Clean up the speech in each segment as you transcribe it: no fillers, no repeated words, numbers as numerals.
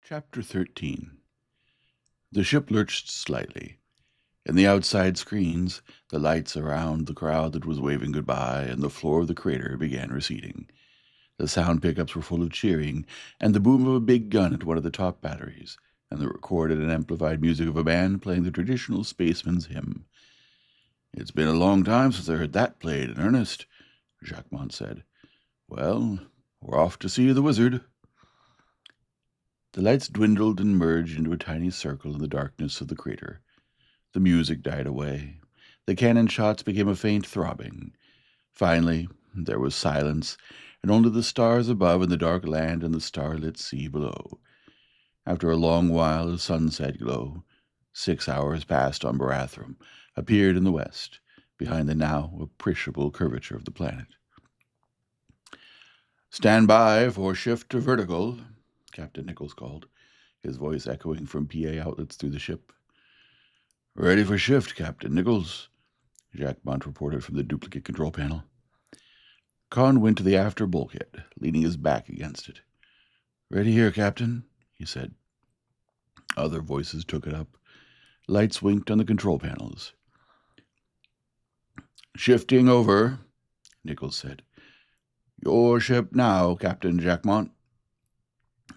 Chapter 13. The ship lurched slightly. In the outside screens, the lights around the crowd that was waving goodbye and the floor of the crater began receding. The sound pickups were full of cheering and the boom of a big gun at one of the top batteries, and the recorded and amplified music of a band playing the traditional spaceman's hymn. "It's been a long time since I heard that played in earnest," Jacquemont said. "Well, we're off to see the wizard." The lights dwindled and merged into a tiny circle in the darkness of the crater. The music died away. The cannon shots became a faint throbbing. Finally, there was silence, and only the stars above and the dark land and the starlit sea below. After a long while, a sunset glow, 6 hours past on Barathrum, appeared in the west, behind the now appreciable curvature of the planet. "Stand by for shift to vertical," Captain Nichols called, his voice echoing from PA outlets through the ship. "Ready for shift, Captain Nichols," Jacquemont reported from the duplicate control panel. Conn went to the after bulkhead, leaning his back against it. "Ready here, Captain," he said. Other voices took it up. Lights winked on the control panels. "Shifting over," Nichols said. "Your ship now, Captain Jacquemont."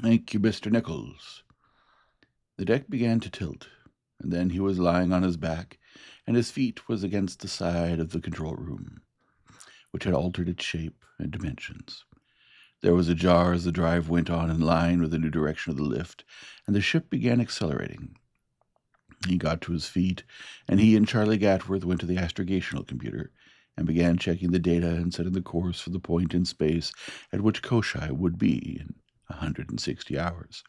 "Thank you, Mr. Nichols." The deck began to tilt, and then he was lying on his back, and his feet was against the side of the control room, which had altered its shape and dimensions. There was a jar as the drive went on in line with the new direction of the lift, and the ship began accelerating. He got to his feet, and he and Charlie Gatworth went to the astrogational computer and began checking the data and setting the course for the point in space at which Koshai would be in 160 hours.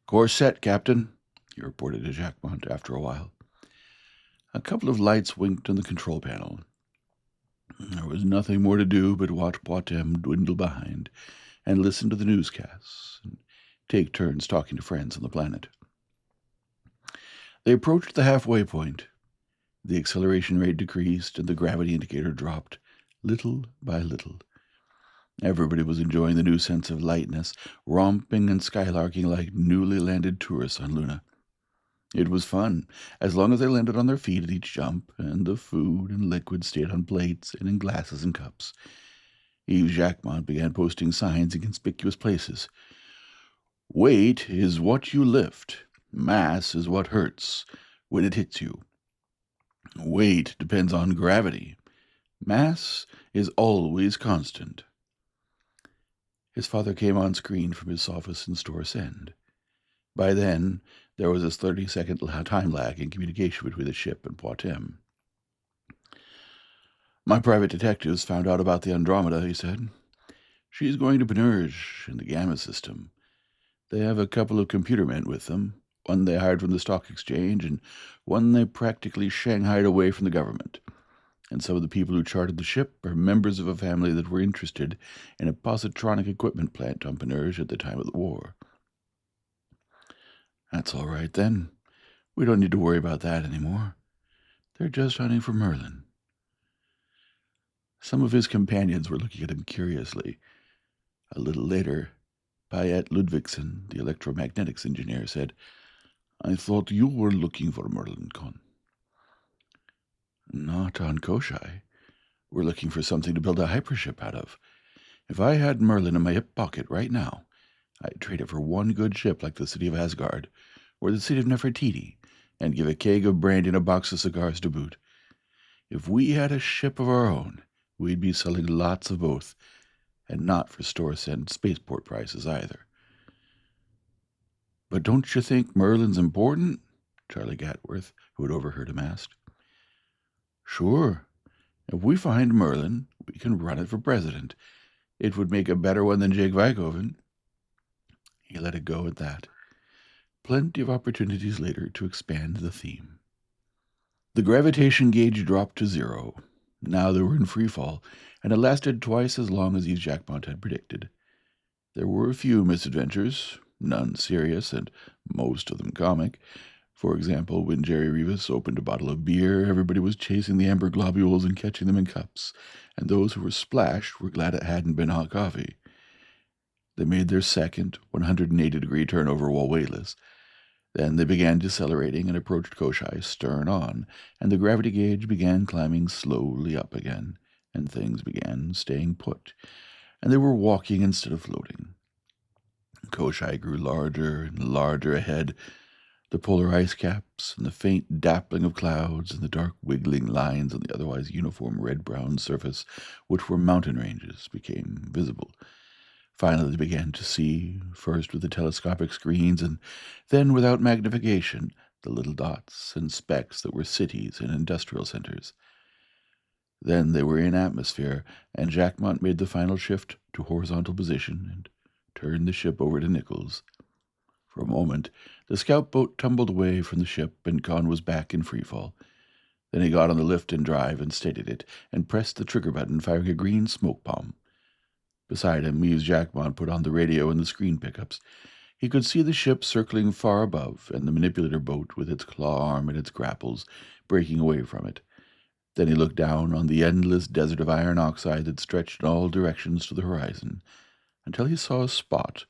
"Course set, Captain," he reported to Jacquemont after a while. A couple of lights winked on the control panel. There was nothing more to do but watch Poictesme dwindle behind and listen to the newscasts and take turns talking to friends on the planet. They approached the halfway point. The acceleration rate decreased and the gravity indicator dropped, little by little. Everybody was enjoying the new sense of lightness, romping and skylarking like newly landed tourists on Luna. It was fun, as long as they landed on their feet at each jump, and the food and liquid stayed on plates and in glasses and cups. Yves Jacquemont began posting signs in conspicuous places. "Weight is what you lift. Mass is what hurts when it hits you. Weight depends on gravity. Mass is always constant." His father came on screen from his office in Storrs End. By then, there was a 30-second time lag in communication between the ship and Poictesme. "My private detectives found out about the Andromeda," he said. "She's going to Panurge in the Gamma system. They have a couple of computer men with them, one they hired from the stock exchange and one they practically shanghaied away from the government. And some of the people who chartered the ship are members of a family that were interested in a positronic equipment plant on Panurge at the time of the war." "That's all right, then. We don't need to worry about that anymore. They're just hunting for Merlin." Some of his companions were looking at him curiously. A little later, Payet Ludvigsen, the electromagnetics engineer, said, "I thought you were looking for Merlin, Conn." "Not on Koshai. We're looking for something to build a hypership out of. If I had Merlin in my hip pocket right now, I'd trade it for one good ship like the city of Asgard, or the city of Nefertiti, and give a keg of brandy and a box of cigars to boot. If we had a ship of our own, we'd be selling lots of both, and not for Storrs End spaceport prices either." "But don't you think Merlin's important?" Charlie Gatworth, who had overheard him, asked. "Sure. If we find Merlin, we can run it for president. It would make a better one than Jake Vykoven." He let it go at that. Plenty of opportunities later to expand the theme. The gravitation gauge dropped to 0. Now they were in free fall, and it lasted twice as long as Yves Jacquemont had predicted. There were a few misadventures, none serious, and most of them comic. For example, when Jerry Rivas opened a bottle of beer, everybody was chasing the amber globules and catching them in cups, and those who were splashed were glad it hadn't been hot coffee. They made their second 180-degree turnover while weightless. Then they began decelerating and approached Koshai stern on, and the gravity gauge began climbing slowly up again, and things began staying put, and they were walking instead of floating. Koshai grew larger and larger ahead. The polar ice caps and the faint dappling of clouds and the dark wiggling lines on the otherwise uniform red-brown surface, which were mountain ranges, became visible. Finally they began to see, first with the telescopic screens, and then without magnification, the little dots and specks that were cities and industrial centers. Then they were in atmosphere, and Jacquemont made the final shift to horizontal position and turned the ship over to Nichols. For a moment, the scout boat tumbled away from the ship, and Conn was back in freefall. Then he got on the lift and drive and steadied it, and pressed the trigger button, firing a green smoke bomb. Beside him, Yves Jacquemont put on the radio and the screen pickups. He could see the ship circling far above, and the manipulator boat with its claw arm and its grapples breaking away from it. Then he looked down on the endless desert of iron oxide that stretched in all directions to the horizon, until he saw a spot,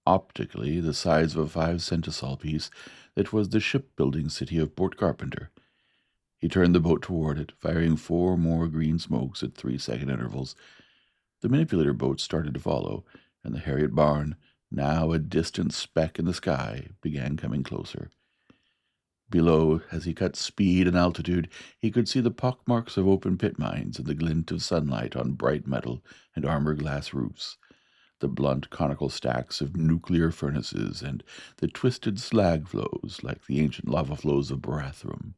optically the size of a 5-centesol piece, that was the shipbuilding city of Port Carpenter. He turned the boat toward it, firing 4 more green smokes at 3-second intervals. The manipulator boat started to follow, and the Harriet barn, now a distant speck in the sky, began coming closer. Below, as he cut speed and altitude, he could see the pockmarks of open pit mines and the glint of sunlight on bright metal and armor-glass roofs, the blunt conical stacks of nuclear furnaces, and the twisted slag flows like the ancient lava flows of Barathrum.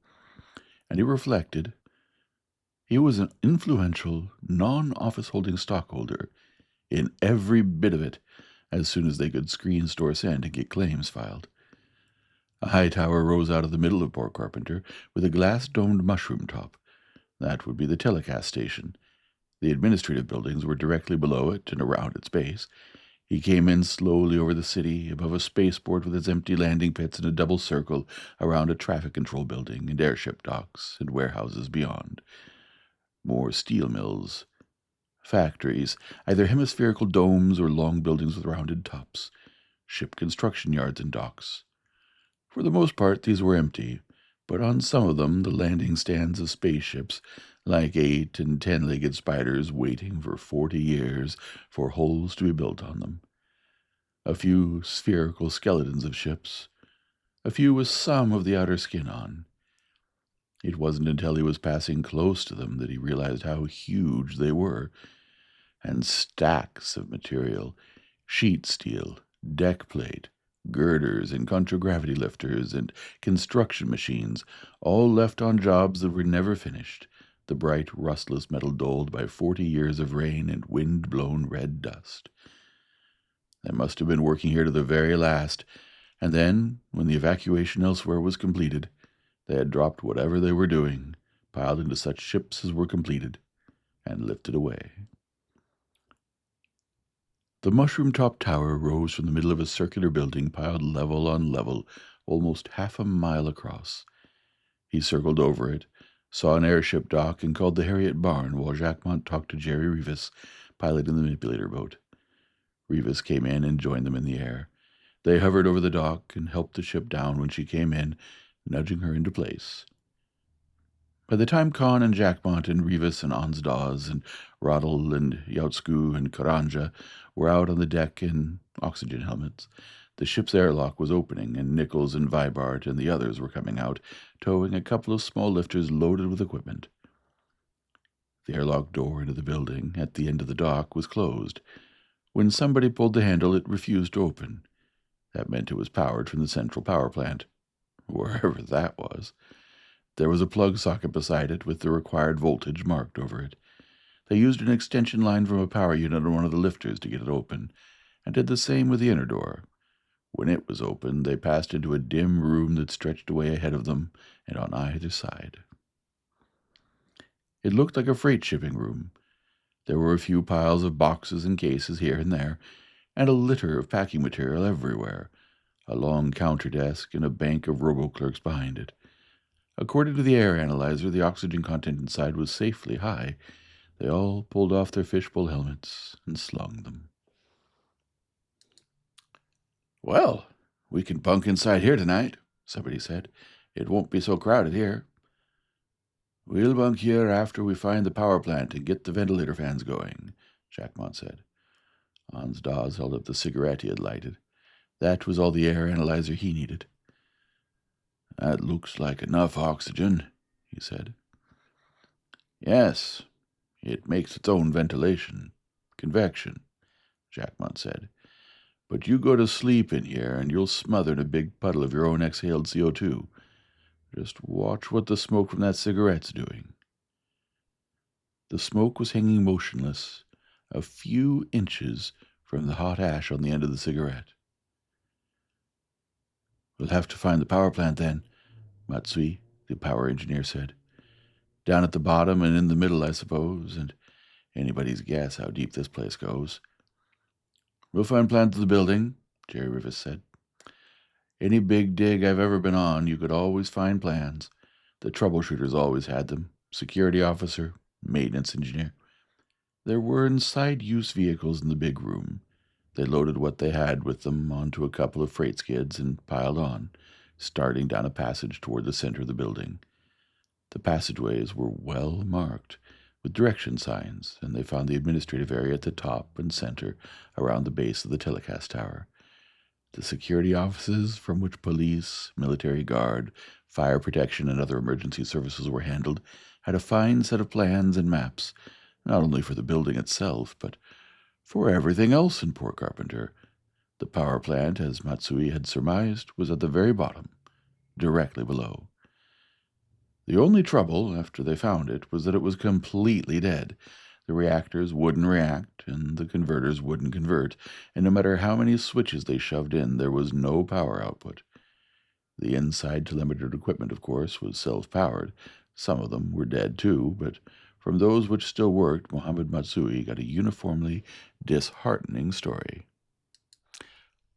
And he reflected, he was an influential, non-office-holding stockholder in every bit of it as soon as they could screen store send and get claims filed. A high tower rose out of the middle of Port Carpenter with a glass-domed mushroom top. That would be the telecast station. The administrative buildings were directly below it and around its base. He came in slowly over the city, above a spaceport with its empty landing pits in a double circle around a traffic control building and airship docks and warehouses beyond. More steel mills, factories, either hemispherical domes or long buildings with rounded tops, ship construction yards and docks. For the most part, these were empty, but on some of them the landing stands of spaceships, like 8- and 10-legged spiders waiting for 40 years for holes to be built on them. A few spherical skeletons of ships, a few with some of the outer skin on. It wasn't until he was passing close to them that he realized how huge they were, and stacks of material, sheet steel, deck plate, girders and contragravity lifters and construction machines, all left on jobs that were never finished, the bright rustless metal dulled by 40 years of rain and wind-blown red dust. They must have been working here to the very last, and then, when the evacuation elsewhere was completed, they had dropped whatever they were doing, piled into such ships as were completed, and lifted away. The mushroom-top tower rose from the middle of a circular building piled level on level, almost half a mile across. He circled over it, saw an airship dock, and called the Harriet barn while Jacquemont talked to Jerry Rivas, piloting the manipulator boat. Rivas came in and joined them in the air. They hovered over the dock and helped the ship down when she came in, nudging her into place. By the time Conn and Jacquemont and Rivas and Ansdaz and Roddle and Yautsku and Karanja were out on the deck in oxygen helmets, the ship's airlock was opening, and Nichols and Vibart and the others were coming out, towing a couple of small lifters loaded with equipment. The airlock door into the building, at the end of the dock, was closed. When somebody pulled the handle, it refused to open. That meant it was powered from the central power plant, wherever that was. There was a plug socket beside it with the required voltage marked over it. They used an extension line from a power unit on one of the lifters to get it open, and did the same with the inner door. When it was opened, they passed into a dim room that stretched away ahead of them and on either side. It looked like a freight shipping room. There were a few piles of boxes and cases here and there, and a litter of packing material everywhere, a long counter desk and a bank of robo-clerks behind it. According to the air analyzer, the oxygen content inside was safely high. They all pulled off their fishbowl helmets and slung them. Well, we can bunk inside here tonight, somebody said. It won't be so crowded here. We'll bunk here after we find the power plant and get the ventilator fans going, Jackmont said. Hans Dawes held up the cigarette he had lighted. That was all the air analyzer he needed. That looks like enough oxygen, he said. Yes, it makes its own ventilation. Convection, Jackmont said. But you go to sleep in here and you'll smother in a big puddle of your own exhaled CO2. Just watch what the smoke from that cigarette's doing. The smoke was hanging motionless, a few inches from the hot ash on the end of the cigarette. We'll have to find the power plant then, Matsui, the power engineer, said. Down at the bottom and in the middle, I suppose, and anybody's guess how deep this place goes. We'll find plans of the building, Jerry Rivers said. Any big dig I've ever been on, you could always find plans. The troubleshooters always had them. Security officer, maintenance engineer. There were inside-use vehicles in the big room. They loaded what they had with them onto a couple of freight skids and piled on, starting down a passage toward the center of the building. The passageways were well marked, with direction signs, and they found the administrative area at the top and center around the base of the telecast tower. The security offices from which police, military guard, fire protection, and other emergency services were handled had a fine set of plans and maps, not only for the building itself, but for everything else in Port Carpenter. The power plant, as Matsui had surmised, was at the very bottom, directly below. The only trouble, after they found it, was that it was completely dead. The reactors wouldn't react, and the converters wouldn't convert, and no matter how many switches they shoved in, there was no power output. The inside telemetered equipment, of course, was self-powered. Some of them were dead, too, but from those which still worked, Mohammed Matsui got a uniformly disheartening story.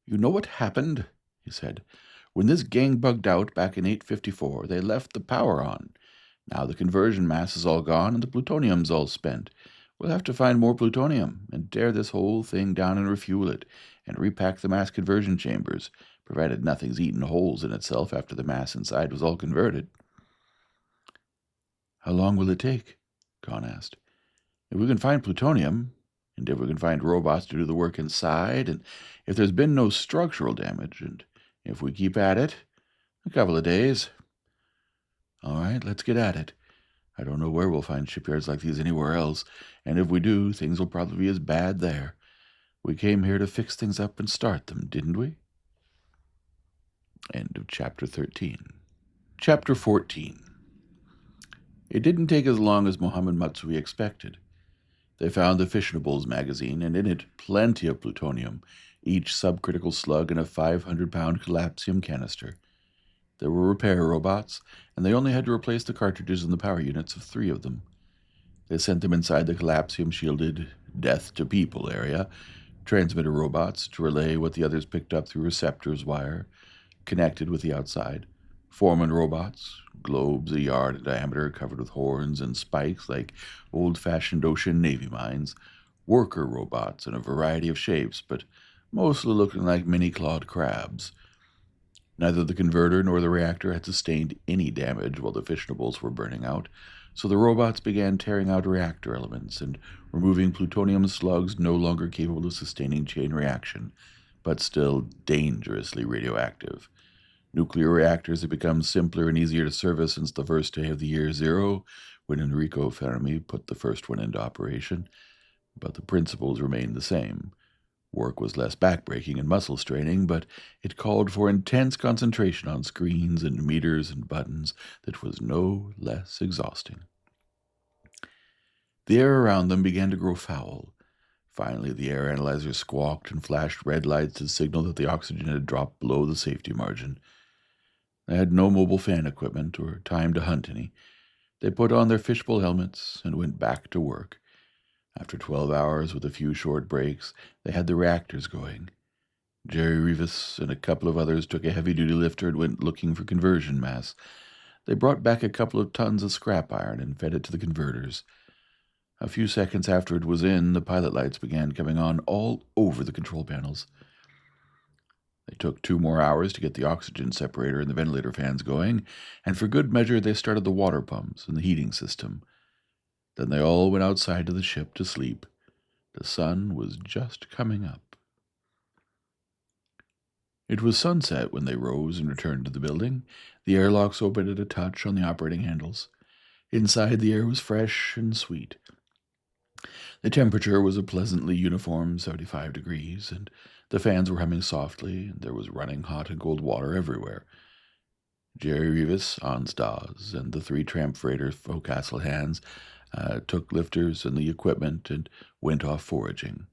You know what happened? He said. When this gang bugged out back in 854, they left the power on. Now the conversion mass is all gone and the plutonium's all spent. We'll have to find more plutonium and tear this whole thing down and refuel it and repack the mass conversion chambers, provided nothing's eaten holes in itself after the mass inside was all converted. How long will it take? Conn asked. If we can find plutonium, and if we can find robots to do the work inside, and if there's been no structural damage, and if we keep at it, a couple of days. All right, let's get at it. I don't know where we'll find shipyards like these anywhere else, and if we do, things will probably be as bad there. We came here to fix things up and start them, didn't we? End of Chapter 13. Chapter 14. It didn't take as long as Mohammed Matsui expected. They found the Fissionables magazine, and in it plenty of plutonium, each subcritical slug in a 500-pound collapsium canister. There were repair robots, and they only had to replace the cartridges in the power units of 3 of them. They sent them inside the collapsium-shielded death-to-people area, transmitter robots to relay what the others picked up through receptors wire, connected with the outside, foreman robots, globes a yard in diameter covered with horns and spikes like old-fashioned ocean navy mines, worker robots in a variety of shapes, but mostly looking like mini-clawed crabs. Neither the converter nor the reactor had sustained any damage while the fissionables were burning out, so the robots began tearing out reactor elements and removing plutonium slugs no longer capable of sustaining chain reaction, but still dangerously radioactive. Nuclear reactors had become simpler and easier to service since the first day of the year 0, when Enrico Fermi put the first one into operation, but the principles remained the same. Work was less backbreaking and muscle straining, but it called for intense concentration on screens and meters and buttons that was no less exhausting. The air around them began to grow foul. Finally, the air analyzer squawked and flashed red lights to signal that the oxygen had dropped below the safety margin. They had no mobile fan equipment or time to hunt any. They put on their fishbowl helmets and went back to work. After 12 hours with a few short breaks, they had the reactors going. Jerry Rivas and a couple of others took a heavy-duty lifter and went looking for conversion mass. They brought back a couple of tons of scrap iron and fed it to the converters. A few seconds after it was in, the pilot lights began coming on all over the control panels. They took 2 more hours to get the oxygen separator and the ventilator fans going, and for good measure they started the water pumps and the heating system. Then they all went outside to the ship to sleep. The sun was just coming up. It was sunset when they rose and returned to the building. The airlocks opened at a touch on the operating handles. Inside, the air was fresh and sweet. The temperature was a pleasantly uniform 75 degrees, and the fans were humming softly, and there was running hot and cold water everywhere. Jerry Revis, Hans Dawes, and the 3 tramp freighter forecastle hands took lifters and the equipment and went off foraging.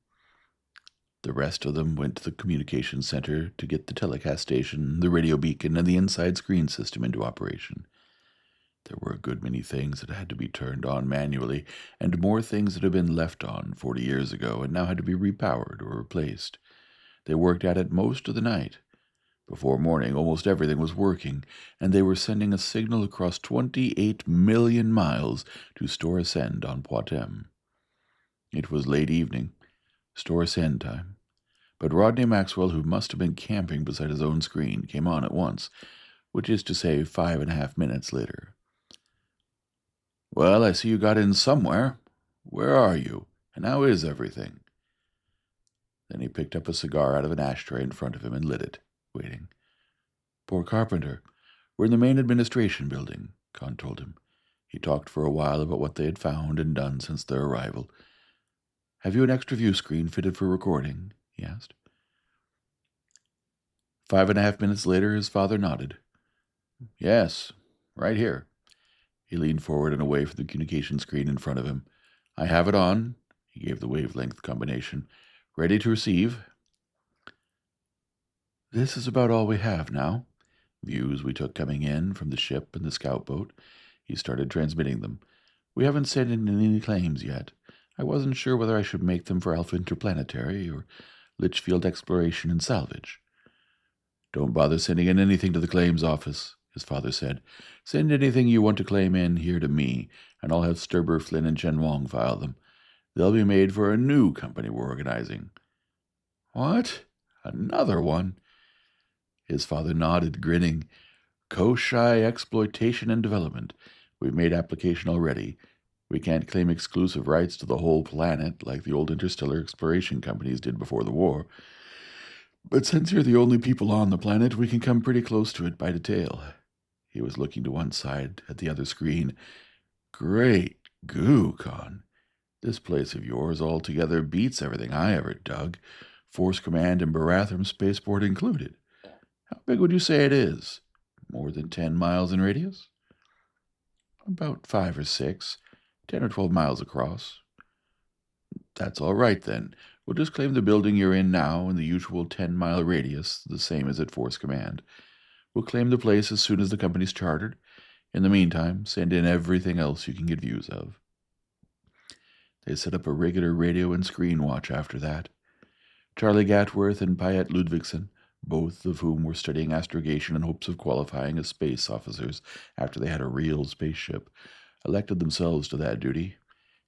The rest of them went to the communications center to get the telecast station, the radio beacon, and the inside screen system into operation. There were a good many things that had to be turned on manually, and more things that had been left on 40 years ago and now had to be repowered or replaced. They worked at it most of the night. Before morning, almost everything was working, and they were sending a signal across 28 million miles to Store Ascend on Poictesme. It was late evening, Store Ascend time, but Rodney Maxwell, who must have been camping beside his own screen, came on at once, which is to say 5.5 minutes later. "Well, I see you got in somewhere. Where are you? And how is everything?" Then he picked up a cigar out of an ashtray in front of him and lit it, waiting. "Poor Carpenter. We're in the main administration building," Conn told him. He talked for a while about what they had found and done since their arrival. "Have you an extra view screen fitted for recording?" he asked. 5.5 minutes later, his father nodded. "Yes, right here." He leaned forward and away from the communication screen in front of him. "I have it on." He gave the wavelength combination. "Ready to receive." "This is about all we have now. Views we took coming in from the ship and the scout boat." He started transmitting them. "We haven't sent in any claims yet. I wasn't sure whether I should make them for Alpha Interplanetary or Litchfield Exploration and Salvage." "Don't bother sending in anything to the claims office," his father said. "Send anything you want to claim in here to me, and I'll have Sturber, Flynn, and Chen Wong file them. They'll be made for a new company we're organizing." "What? Another one?" His father nodded, grinning. "Koshai Exploitation and Development. We've made application already. We can't claim exclusive rights to the whole planet like the old interstellar exploration companies did before the war. But since you're the only people on the planet, we can come pretty close to it by detail." He was looking to one side at the other screen. "Great goo, Conn. This place of yours altogether beats everything I ever dug, Force Command and Barathrum Spaceport included. How big would you say it is? More than 10 miles in radius?" "About 5 or 6, 10 or 12 miles across." "That's all right, then. We'll just claim the building you're in now in the usual 10-mile radius, the same as at Force Command. We'll claim the place as soon as the company's chartered. In the meantime, send in everything else you can get views of." They set up a regular radio and screen watch after that. Charlie Gatworth and Piet Ludvigsen, both of whom were studying astrogation in hopes of qualifying as space officers after they had a real spaceship, elected themselves to that duty.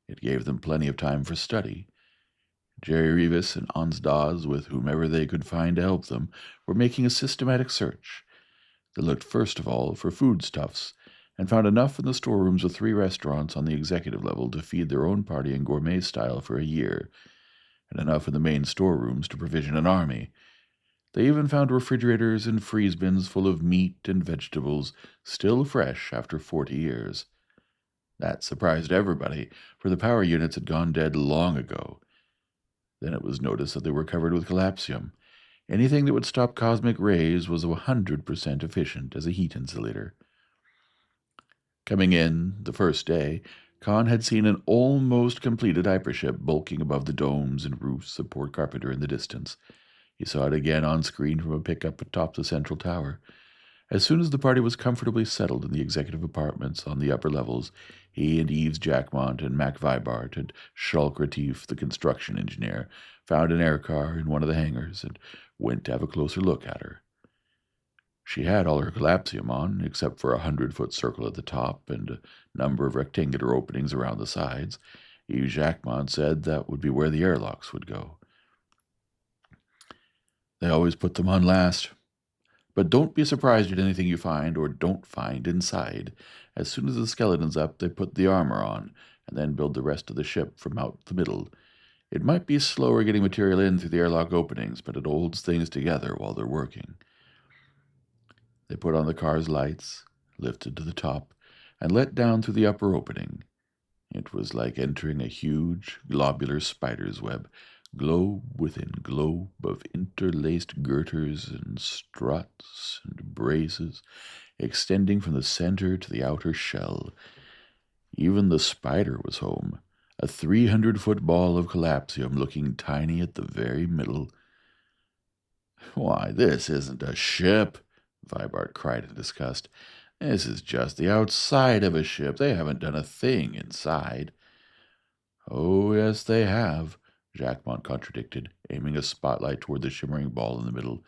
It gave them plenty of time for study. Jerry Revis and Hans Dawes, with whomever they could find to help them, were making a systematic search. They looked first of all for foodstuffs, and found enough in the storerooms of 3 restaurants on the executive level to feed their own party in gourmet style for a year, and enough in the main storerooms to provision an army. They even found refrigerators and freeze bins full of meat and vegetables, still fresh after 40 years. That surprised everybody, for the power units had gone dead long ago. Then it was noticed that they were covered with collapsium. Anything that would stop cosmic rays was 100% efficient as a heat insulator. Coming in, the first day, Conn had seen an almost completed hypership bulking above the domes and roofs of Port Carpenter in the distance. He saw it again on screen from a pickup atop the central tower. As soon as the party was comfortably settled in the executive apartments on the upper levels, he and Yves Jackmont and Mac Vibart and Shulk Retief, the construction engineer, found an aircar in one of the hangars and went to have a closer look at her. She had all her collapsium on, except for a 100-foot circle at the top and a number of rectangular openings around the sides. Yves Jackmont said that would be where the airlocks would go. They always put them on last. But don't be surprised at anything you find or don't find inside. As soon as the skeleton's up, they put the armor on, and then build the rest of the ship from out the middle. It might be slower getting material in through the airlock openings, but it holds things together while they're working. They put on the car's lights, lifted to the top, and let down through the upper opening. It was like entering a huge, globular spider's web, globe within globe of interlaced girders and struts and braces, extending from the center to the outer shell. Even the spider was home, a 300-foot ball of collapsium looking tiny at the very middle. "Why, this isn't a ship," Vibart cried in disgust. "This is just the outside of a ship. They haven't done a thing inside." "Oh, yes, they have," Jacquemont contradicted, aiming a spotlight toward the shimmering ball in the middle.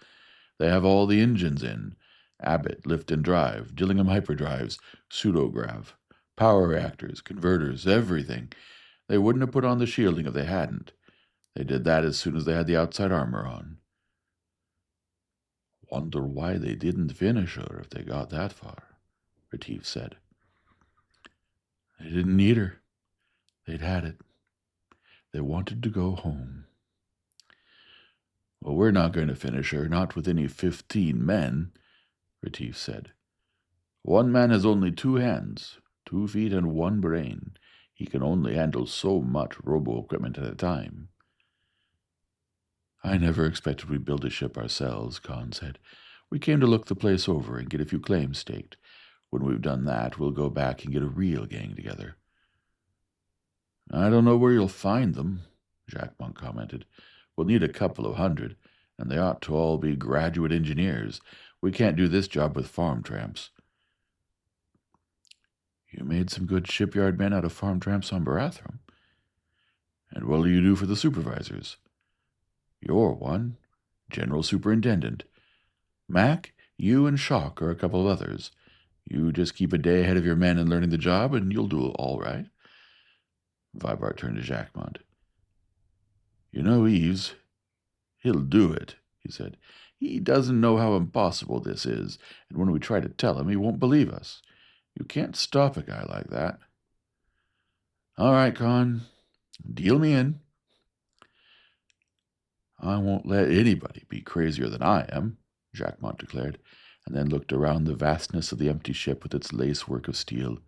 "They have all the engines in. Abbott, lift and drive, Dillingham hyperdrives, pseudograv, power reactors, converters, everything. They wouldn't have put on the shielding if they hadn't. They did that as soon as they had the outside armor on." "Wonder why they didn't finish her if they got that far," Retief said. "They didn't need her. They'd had it. They wanted to go home." "Well, we're not going to finish her, not with any 15 men," Retief said. "One man has only 2 hands, 2 feet, and 1 brain. He can only handle so much robo-equipment at a time." "I never expected we'd build a ship ourselves," Conn said. "We came to look the place over and get a few claims staked. When we've done that, we'll go back and get a real gang together." "I don't know where you'll find them," Jacquemont commented. "We'll need a couple of hundred, and they ought to all be graduate engineers. We can't do this job with farm tramps." "You made some good shipyard men out of farm tramps on Barathrum." "And what will you do for the supervisors?" "You're one. General Superintendent. Mac, you and Shock are a couple of others. You just keep a day ahead of your men in learning the job, and you'll do all right." Vibart turned to Jacquemont. "You know Eves. He'll do it," he said. "He doesn't know how impossible this is, and when we try to tell him, he won't believe us. You can't stop a guy like that." "All right, Conn. Deal me in." "I won't let anybody be crazier than I am," Jacquemont declared, and then looked around the vastness of the empty ship with its lacework of steel.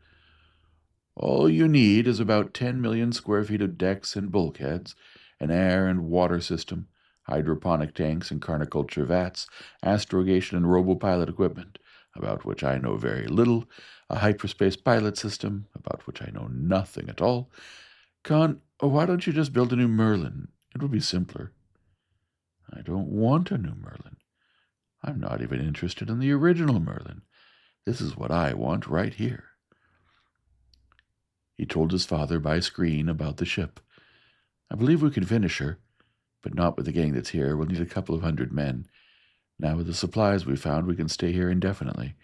"All you need is about 10 million square feet of decks and bulkheads, an air and water system, hydroponic tanks and carniculture vats, astrogation and robopilot equipment, about which I know very little, a hyperspace pilot system, about which I know nothing at all. Conn, why don't you just build a new Merlin? It would be simpler." "I don't want a new Merlin. I'm not even interested in the original Merlin. This is what I want right here." He told his father by screen about the ship. "I believe we can finish her, but not with the gang that's here. We'll need a couple of hundred men. Now with the supplies we found, we can stay here indefinitely.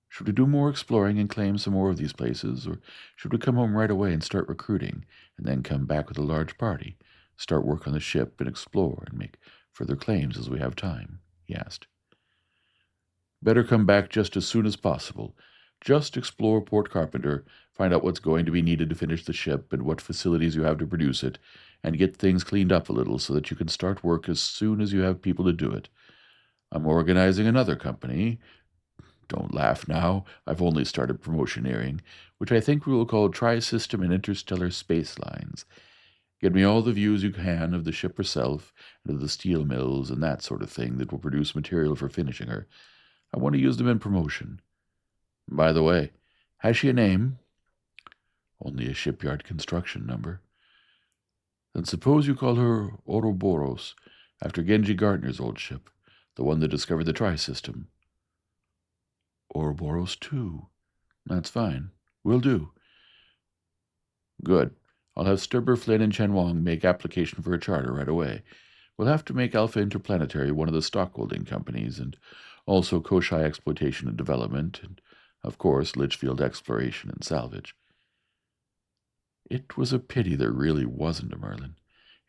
Should we do more exploring and claim some more of these places, or should we come home right away and start recruiting, and then come back with a large party, start work on the ship and explore and make further claims as we have time?" he asked. "Better come back just as soon as possible. Just explore Port Carpenter, find out what's going to be needed to finish the ship and what facilities you have to produce it, and get things cleaned up a little so that you can start work as soon as you have people to do it. I'm organizing another company. Don't laugh now. I've only started promotioneering, which I think we will call Tri-System and Interstellar Space Lines. Get me all the views you can of the ship herself and of the steel mills and that sort of thing that will produce material for finishing her. I want to use them in promotion. By the way, has she a name?" "Only a shipyard construction number." "Then suppose you call her Ouroboros, after Genji Gardner's old ship, the one that discovered the Tri-System." "Ouroboros 2. That's fine. Will do." "Good. I'll have Sturber, Flynn, and Chen Wang make application for a charter right away. We'll have to make Alpha Interplanetary one of the stockholding companies, and also Koshai Exploitation and Development, and, of course, Litchfield Exploration and Salvage." It was a pity there really wasn't a Merlin.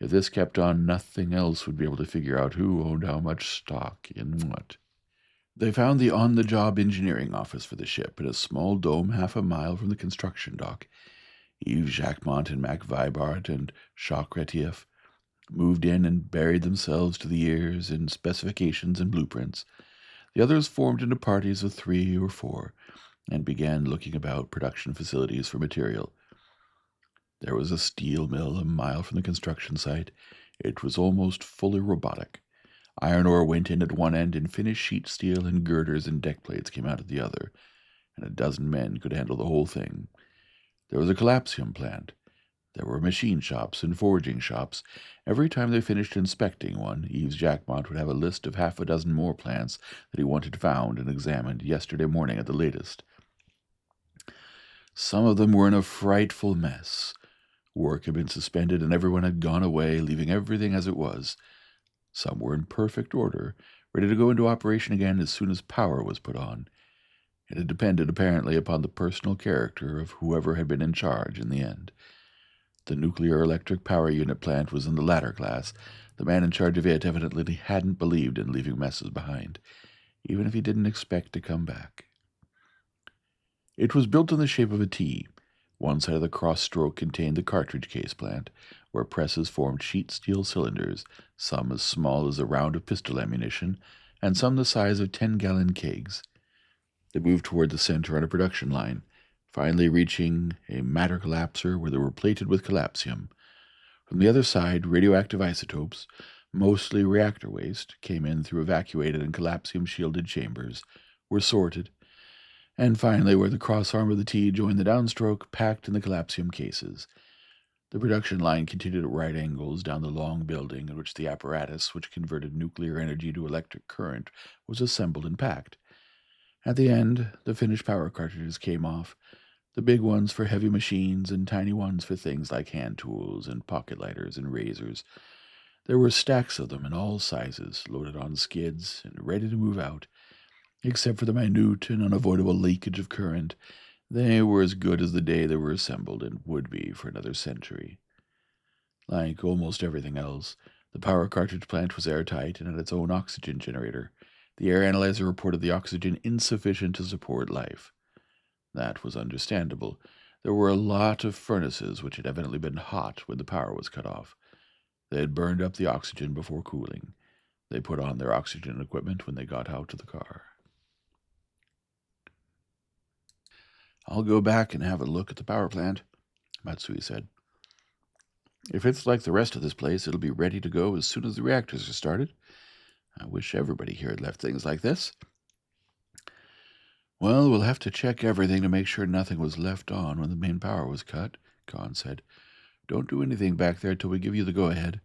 If this kept on, nothing else would be able to figure out who owned how much stock in what. They found the on-the-job engineering office for the ship in a small dome half a mile from the construction dock. Yves Jacquemont and Mac Vibart and Jacques Retieff moved in and buried themselves to the ears in specifications and blueprints. The others formed into parties of 3 or 4 and began looking about production facilities for material. There was a steel mill a mile from the construction site. It was almost fully robotic. Iron ore went in at one end, and finished sheet steel and girders and deck plates came out at the other, and a dozen men could handle the whole thing. There was a collapsium plant. There were machine shops and forging shops. Every time they finished inspecting one, Yves Jacquemont would have a list of half a dozen more plants that he wanted found and examined yesterday morning at the latest. Some of them were in a frightful mess. Work had been suspended and everyone had gone away, leaving everything as it was. Some were in perfect order, ready to go into operation again as soon as power was put on. It had depended apparently upon the personal character of whoever had been in charge in the end. The nuclear electric power unit plant was in the latter class. The man in charge of it evidently hadn't believed in leaving messes behind, even if he didn't expect to come back. It was built in the shape of a T. One side of the cross-stroke contained the cartridge case plant, where presses formed sheet steel cylinders, some as small as a round of pistol ammunition, and some the size of 10-gallon kegs. They moved toward the center on a production line, finally reaching a matter collapser where they were plated with collapsium. From the other side, radioactive isotopes, mostly reactor waste, came in through evacuated and collapsium-shielded chambers, were sorted, and finally, where the cross-arm of the T joined the downstroke, packed in the collapsium cases. The production line continued at right angles down the long building in which the apparatus which converted nuclear energy to electric current was assembled and packed. At the end, the finished power cartridges came off, the big ones for heavy machines and tiny ones for things like hand tools and pocket lighters and razors. There were stacks of them in all sizes, loaded on skids and ready to move out. Except for the minute and unavoidable leakage of current, they were as good as the day they were assembled and would be for another century. Like almost everything else, the power cartridge plant was airtight and had its own oxygen generator. The air analyzer reported the oxygen insufficient to support life. That was understandable. There were a lot of furnaces which had evidently been hot when the power was cut off. They had burned up the oxygen before cooling. They put on their oxygen equipment when they got out to the car. "I'll go back and have a look at the power plant," Matsui said. "If it's like the rest of this place, it'll be ready to go as soon as the reactors are started. I wish everybody here had left things like this." "Well, we'll have to check everything to make sure nothing was left on when the main power was cut," Conn said. "Don't do anything back there till we give you the go-ahead."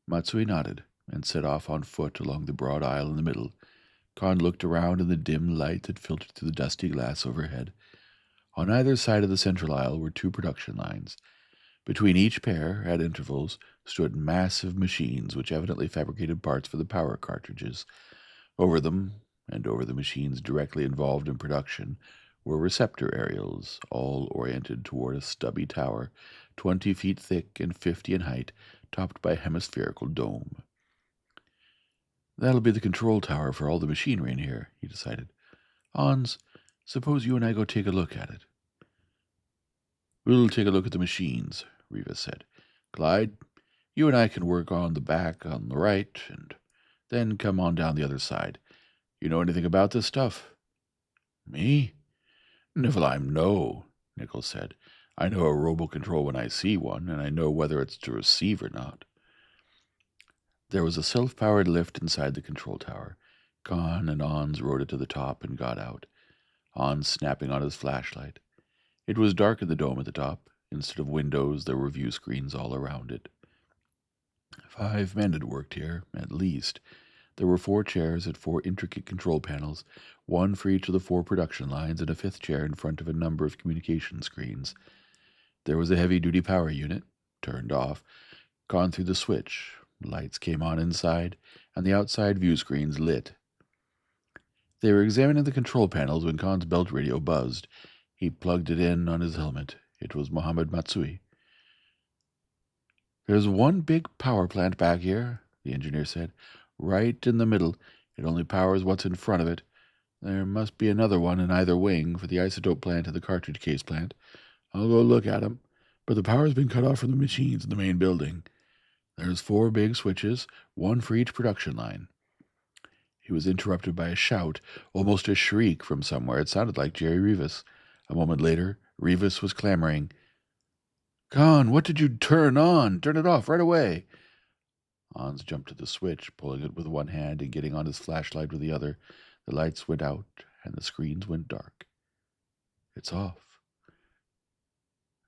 Matsui nodded and set off on foot along the broad aisle in the middle. Conn looked around in the dim light that filtered through the dusty glass overhead. On either side of the central aisle were 2 production lines. Between each pair, at intervals, stood massive machines which evidently fabricated parts for the power cartridges. Over them, and over the machines directly involved in production, were receptor aerials, all oriented toward a stubby tower, 20 feet thick and 50 in height, topped by a hemispherical dome. "That'll be the control tower for all the machinery in here," he decided. "Hans, suppose you and I go take a look at it." "We'll take a look at the machines," Rivas said. "Clyde, you and I can work on the back on the right, and then come on down the other side. You know anything about this stuff?" "Me? Niflheim, no," Nichols said. "I know a robo-control when I see one, and I know whether it's to receive or not." There was a self-powered lift inside the control tower. Conn and Hans rode it to the top and got out, Hans snapping on his flashlight. It was dark in the dome at the top. Instead of windows, there were view screens all around it. 5 men had worked here, at least. There were 4 chairs at 4 intricate control panels, one for each of the 4 production lines, and a 5th chair in front of a number of communication screens. There was a heavy-duty power unit, turned off. Conn threw the switch. Lights came on inside, and the outside view screens lit. They were examining the control panels when Conn's belt radio buzzed. He plugged it in on his helmet. It was Mohammed Matsui. There's one big power plant back here, the engineer said. Right in the middle. It only powers what's in front of it. There must be another one in either wing for the isotope plant and the cartridge case plant. I'll go look at 'em. But the power's been cut off from the machines in the main building. There's 4 big switches, one for each production line. He was interrupted by a shout, almost a shriek from somewhere. It sounded like Jerry Rivas. A moment later, Rivas was clamoring, "Conn, what did you turn on? Turn it off right away." Hans jumped to the switch, pulling it with one hand and getting on his flashlight with the other. The lights went out, and the screens went dark. "It's off."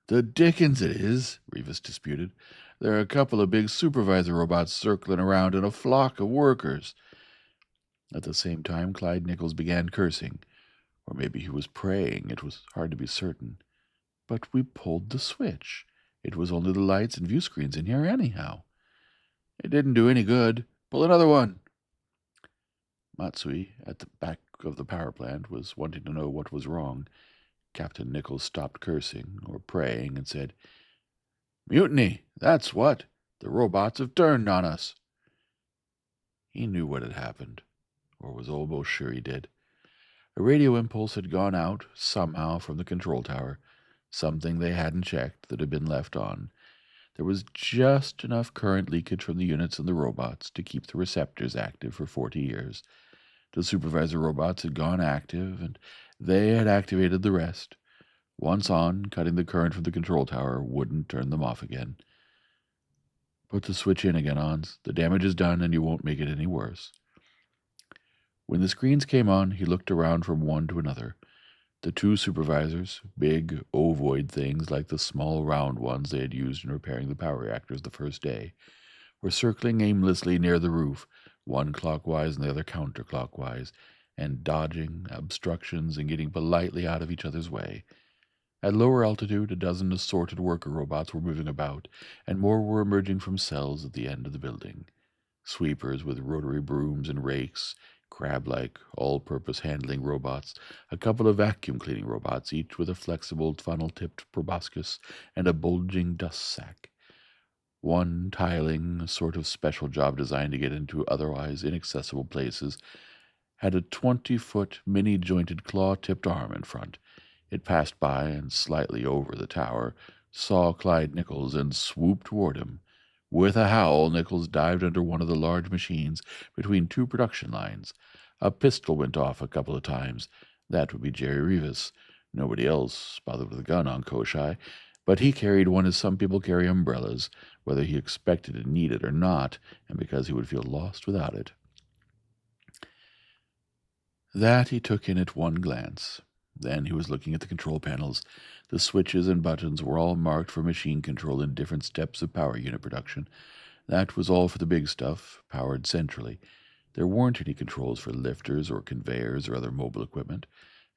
"The dickens it is," Rivas disputed. "There are a couple of big supervisor robots circling around and a flock of workers." At the same time, Clyde Nichols began cursing. Or maybe he was praying. It was hard to be certain. "But we pulled the switch. It was only the lights and view screens in here anyhow." "It didn't do any good. Pull another one." Matsui, at the back of the power plant, was wanting to know what was wrong. Captain Nichols stopped cursing or praying and said, "Mutiny, that's what. The robots have turned on us." He knew what had happened, or was almost sure he did. A radio impulse had gone out, somehow, from the control tower, something they hadn't checked that had been left on. There was just enough current leakage from the units and the robots to keep the receptors active for 40 years. The supervisor robots had gone active, and they had activated the rest. Once on, cutting the current from the control tower wouldn't turn them off again. "Put the switch in again, Hans. The damage is done, and you won't make it any worse." When the screens came on, he looked around from one to another. The 2 supervisors, big ovoid things like the small round ones they had used in repairing the power reactors the first day, were circling aimlessly near the roof, one clockwise and the other counterclockwise, and dodging obstructions and getting politely out of each other's way. At lower altitude, a dozen assorted worker robots were moving about, and more were emerging from cells at the end of the building. Sweepers with rotary brooms and rakes, crab-like, all-purpose handling robots, a couple of vacuum-cleaning robots, each with a flexible funnel-tipped proboscis and a bulging dust sack. One tiling, a sort of special job designed to get into otherwise inaccessible places, had a 20-foot mini-jointed claw-tipped arm in front. It passed by and slightly over the tower, saw Clyde Nichols, and swooped toward him. With a howl, Nichols dived under one of the large machines between 2 production lines. A pistol went off a couple of times. That would be Jerry Rivas. Nobody else bothered with a gun on Koshai, but he carried one as some people carry umbrellas, whether he expected to need it or not, and because he would feel lost without it. That he took in at one glance. Then he was looking at the control panels. The switches and buttons were all marked for machine control in different steps of power unit production. That was all for the big stuff, powered centrally. There weren't any controls for lifters or conveyors or other mobile equipment.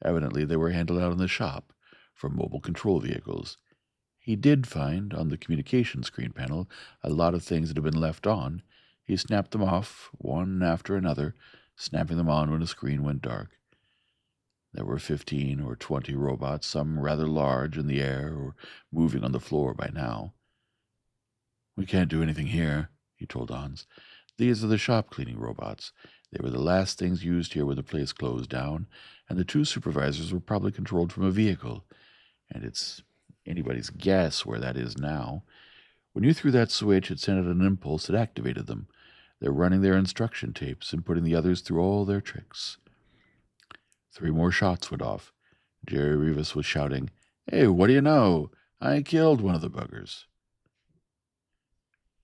Evidently they were handled out in the shop, for mobile control vehicles. He did find, on the communication screen panel, a lot of things that had been left on. He snapped them off, one after another, snapping them on when the screen went dark. There were 15 or 20 robots, some rather large in the air or moving on the floor by now. "We can't do anything here," he told Hans. "These are the shop cleaning robots. They were the last things used here when the place closed down, and the 2 supervisors were probably controlled from a vehicle. And it's anybody's guess where that is now. When you threw that switch, it sent out an impulse that activated them. They're running their instruction tapes and putting the others through all their tricks." 3 more shots went off. Jerry Rivas was shouting, "Hey, what do you know? I killed one of the buggers."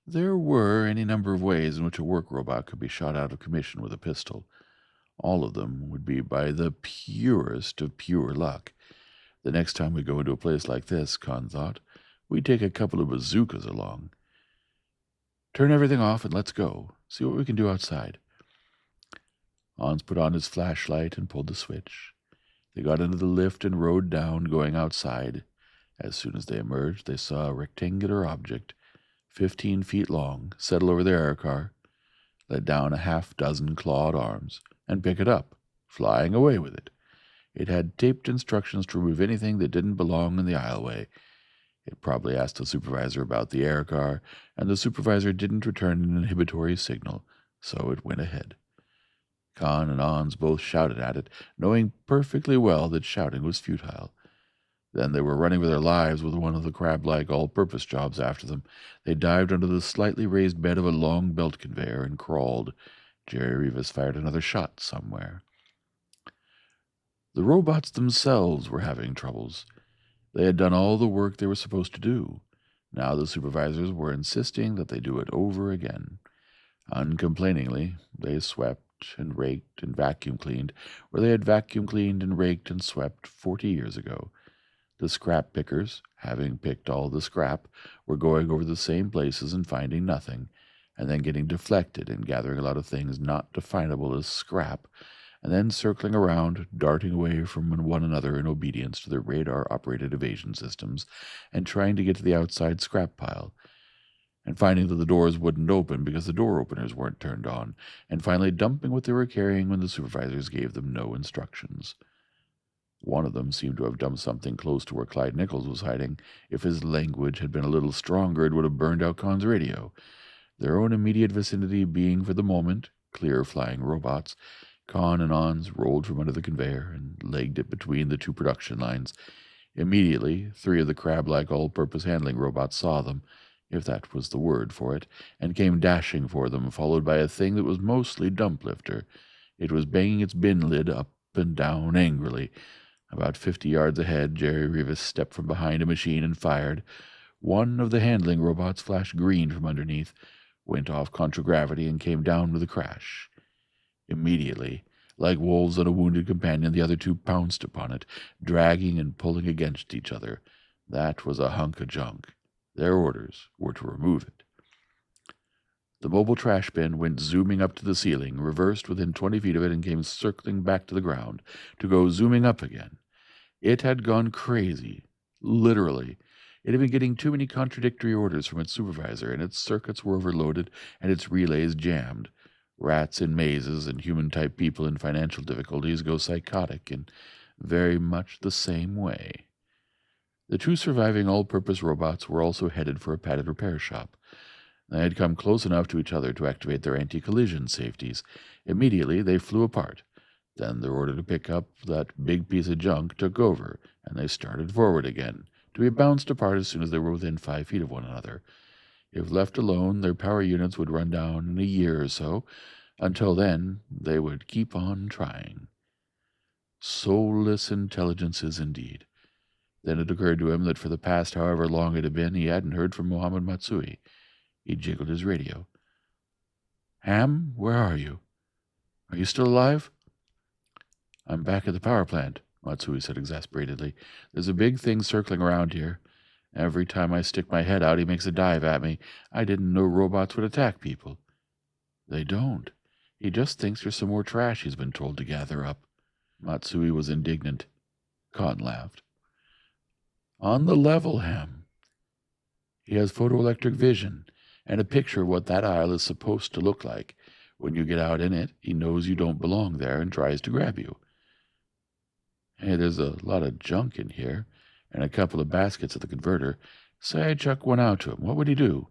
There were any number of ways in which a work robot could be shot out of commission with a pistol. All of them would be by the purest of pure luck. The next time we go into a place like this, Conn thought, we take a couple of bazookas along. "Turn everything off and let's go. See what we can do outside." Hans put on his flashlight and pulled the switch. They got into the lift and rode down, going outside. As soon as they emerged, they saw a rectangular object, 15 feet long, settle over their air car, let down a half-dozen clawed arms, and pick it up, flying away with it. It had taped instructions to remove anything that didn't belong in the aisleway. It probably asked the supervisor about the air car, and the supervisor didn't return an inhibitory signal, so it went ahead. Conn and Ons both shouted at it, knowing perfectly well that shouting was futile. Then they were running for their lives with one of the crab-like all-purpose jobs after them. They dived under the slightly raised bed of a long belt conveyor and crawled. Jerry Rivas fired another shot somewhere. The robots themselves were having troubles. They had done all the work they were supposed to do. Now the supervisors were insisting that they do it over again. Uncomplainingly, they swept and raked and vacuum cleaned where they had vacuum cleaned and raked and swept 40 years ago. The scrap pickers, having picked all the scrap, were going over the same places and finding nothing, and then getting deflected and gathering a lot of things not definable as scrap, and then circling around, darting away from one another in obedience to their radar-operated evasion systems, and trying to get to the outside scrap pile, and finding that the doors wouldn't open because the door openers weren't turned on, and finally dumping what they were carrying when the supervisors gave them no instructions. One of them seemed to have dumped something close to where Clyde Nichols was hiding. If his language had been a little stronger, it would have burned out Conn's radio. Their own immediate vicinity being, for the moment, clear flying robots, Conn and Ons rolled from under the conveyor and legged it between the two production lines. Immediately, 3 of the crab-like all-purpose handling robots saw them, if that was the word for it, and came dashing for them, followed by a thing that was mostly dump-lifter. It was banging its bin lid up and down angrily. About 50 yards ahead, Jerry Rivas stepped from behind a machine and fired. One of the handling robots flashed green from underneath, went off contragravity, and came down with a crash. Immediately, like wolves on a wounded companion, the other 2 pounced upon it, dragging and pulling against each other. That was a hunk of junk. Their orders were to remove it. The mobile trash bin went zooming up to the ceiling, reversed within 20 feet of it, and came circling back to the ground, to go zooming up again. It had gone crazy, literally. It had been getting too many contradictory orders from its supervisor, and its circuits were overloaded and its relays jammed. Rats in mazes and human-type people in financial difficulties go psychotic in very much the same way. The 2 surviving all-purpose robots were also headed for a padded repair shop. They had come close enough to each other to activate their anti-collision safeties. Immediately, they flew apart. Then their order to pick up that big piece of junk took over, and they started forward again, to be bounced apart as soon as they were within 5 feet of one another. If left alone, their power units would run down in a year or so. Until then, they would keep on trying. Soulless intelligences indeed. Then it occurred to him that for the past however long it had been, he hadn't heard from Mohammed Matsui. He jiggled his radio. "Ham, where are you? Are you still alive?" "I'm back at the power plant," Matsui said exasperatedly. "There's a big thing circling around here. Every time I stick my head out, he makes a dive at me. I didn't know robots would attack people." "They don't. He just thinks there's some more trash he's been told to gather up." Matsui was indignant. Conn laughed. "On the level, Ham. He has photoelectric vision and a picture of what that aisle is supposed to look like. When you get out in it, he knows you don't belong there and tries to grab you. Hey, there's a lot of junk in here, and a couple of baskets at the converter. Say I chuck one out to him. What would he do?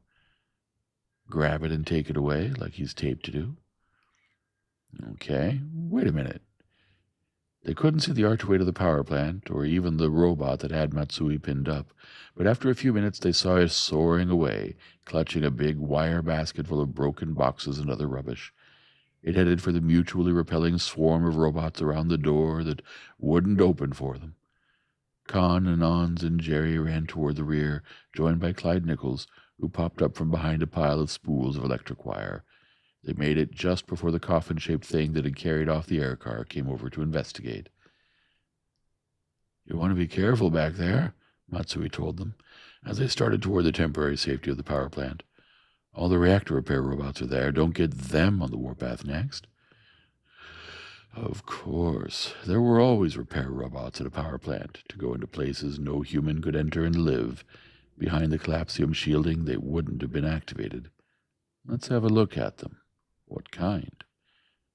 Grab it and take it away, like he's taped to do? Okay, wait a minute. They couldn't see the archway to the power plant, or even the robot that had Matsui pinned up, but after a few minutes they saw it soaring away, clutching a big wire basket full of broken boxes and other rubbish. It headed for the mutually repelling swarm of robots around the door that wouldn't open for them. Conn and Ons and Jerry ran toward the rear, joined by Clyde Nichols, who popped up from behind a pile of spools of electric wire. They made it just before the coffin-shaped thing that had carried off the air car came over to investigate. "You want to be careful back there," Matsui told them, as they started toward the temporary safety of the power plant. "All the reactor repair robots are there. Don't get them on the warpath next." Of course, there were always repair robots at a power plant to go into places no human could enter and live. Behind the collapsium shielding, they wouldn't have been activated. Let's have a look at them. What kind?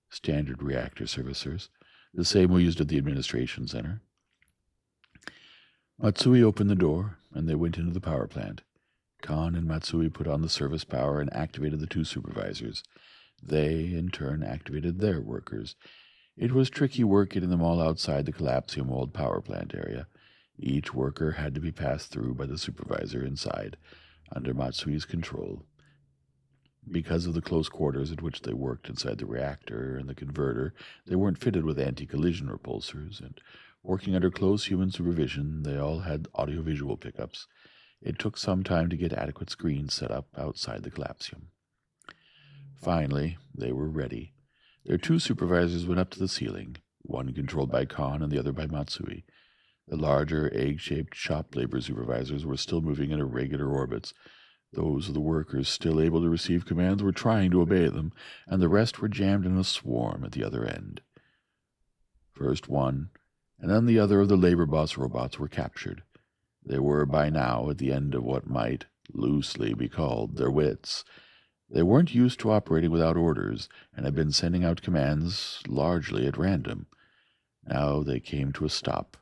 Standard reactor servicers, the same we used at the administration center. Matsui opened the door, and they went into the power plant. Conn and Matsui put on the service power and activated the two supervisors. They, in turn, activated their workers. It was tricky work getting them all outside the collapsium old power plant area. Each worker had to be passed through by the supervisor inside, under Matsui's control. Because of the close quarters at which they worked inside the reactor and the converter, they weren't fitted with anti-collision repulsors, and working under close human supervision, they all had audiovisual pickups. It took some time to get adequate screens set up outside the collapsium. Finally, they were ready. Their two supervisors went up to the ceiling, one controlled by Conn and the other by Matsui. The larger, egg-shaped shop labor supervisors were still moving in irregular orbits. Those of the workers still able to receive commands were trying to obey them, and the rest were jammed in a swarm at the other end. First one, and then the other of the labor boss robots were captured. They were by now at the end of what might, loosely, be called their wits. They weren't used to operating without orders, and had been sending out commands largely at random. Now they came to a stop,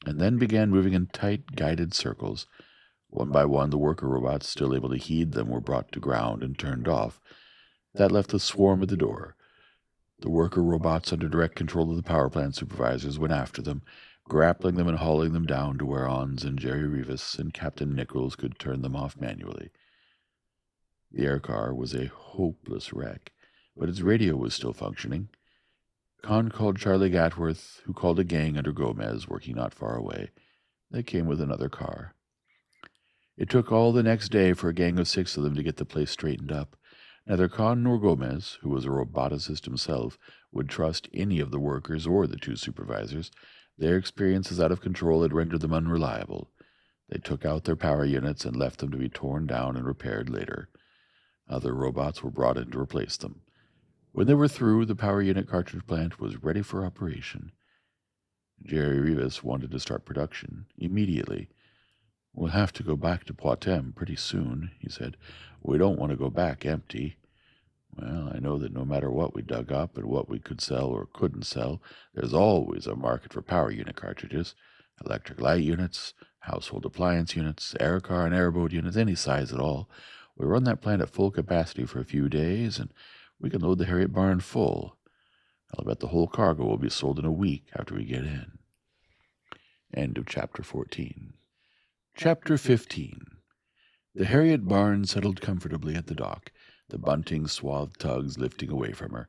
and then began moving in tight, guided circles. One by one, the worker robots, still able to heed them, were brought to ground and turned off. That left a swarm at the door. The worker robots, under direct control of the power plant supervisors, went after them, grappling them and hauling them down to where Ons and Jerry Rivas and Captain Nichols could turn them off manually. The air car was a hopeless wreck, but its radio was still functioning. Conn called Charlie Gatworth, who called a gang under Gomez, working not far away. They came with another car. It took all the next day for a gang of 6 of them to get the place straightened up. Neither Conn nor Gomez, who was a roboticist himself, would trust any of the workers or the two supervisors. Their experiences out of control had rendered them unreliable. They took out their power units and left them to be torn down and repaired later. Other robots were brought in to replace them. When they were through, the power unit cartridge plant was ready for operation. Jerry Rivas wanted to start production immediately. "We'll have to go back to Poictesme pretty soon," he said. "We don't want to go back empty. Well, I know that no matter what we dug up and what we could sell or couldn't sell, there's always a market for power unit cartridges, electric light units, household appliance units, air car and airboat units, any size at all. We run that plant at full capacity for a few days, and we can load the Harriet barn full. I'll bet the whole cargo will be sold in a week after we get in." End of Chapter 14. Chapter 15. The Harriet barn settled comfortably at the dock, the bunting-swathed tugs lifting away from her.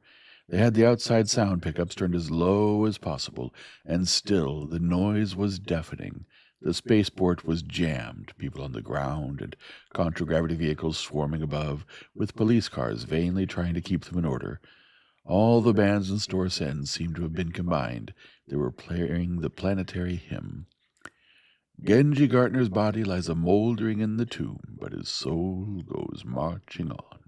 They had the outside sound pickups turned as low as possible, and still the noise was deafening. The spaceport was jammed, people on the ground and contragravity vehicles swarming above, with police cars vainly trying to keep them in order. All the bands and store sends seemed to have been combined. They were playing the planetary hymn. "Genji Gartner's body lies a-mouldering in the tomb, but his soul goes marching on."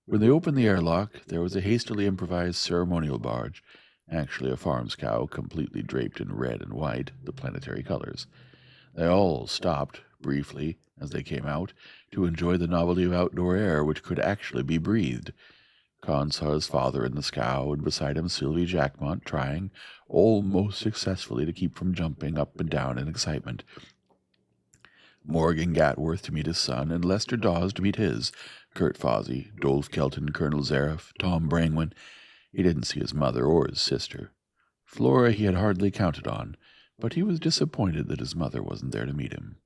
When they opened the airlock, there was a hastily improvised ceremonial barge, actually a farm scow completely draped in red and white, the planetary colors. They all stopped, briefly, as they came out, to enjoy the novelty of outdoor air which could actually be breathed. Conn saw his father in the scow, and beside him Sylvie Jacquemont trying, almost successfully, to keep from jumping up and down in excitement. Morgan Gatworth to meet his son, and Lester Dawes to meet his, Kurt Fozzie, Dolph Kelton, Colonel Zaref, Tom Brangwyn. He didn't see his mother or his sister. Flora he had hardly counted on, but he was disappointed that his mother wasn't there to meet him.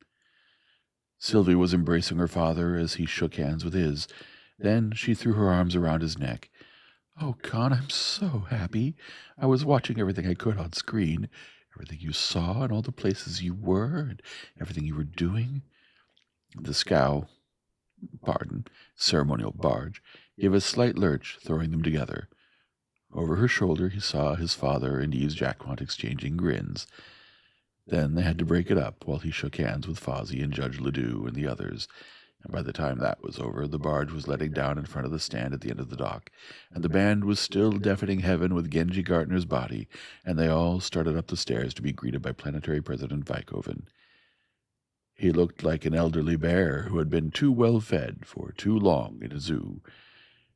Sylvie was embracing her father as he shook hands with his. Then she threw her arms around his neck. "Oh, Conn, I'm so happy. I was watching everything I could on screen, everything you saw and all the places you were and everything you were doing." The ceremonial barge, gave a slight lurch, throwing them together. Over her shoulder he saw his father and Yves Jacquemont exchanging grins. Then they had to break it up while he shook hands with Fozzie and Judge Ledoux and the others, and by the time that was over, the barge was letting down in front of the stand at the end of the dock, and the band was still deafening heaven with Genji Gartner's body, and they all started up the stairs to be greeted by Planetary President Vykoven. He looked like an elderly bear who had been too well fed for too long in a zoo,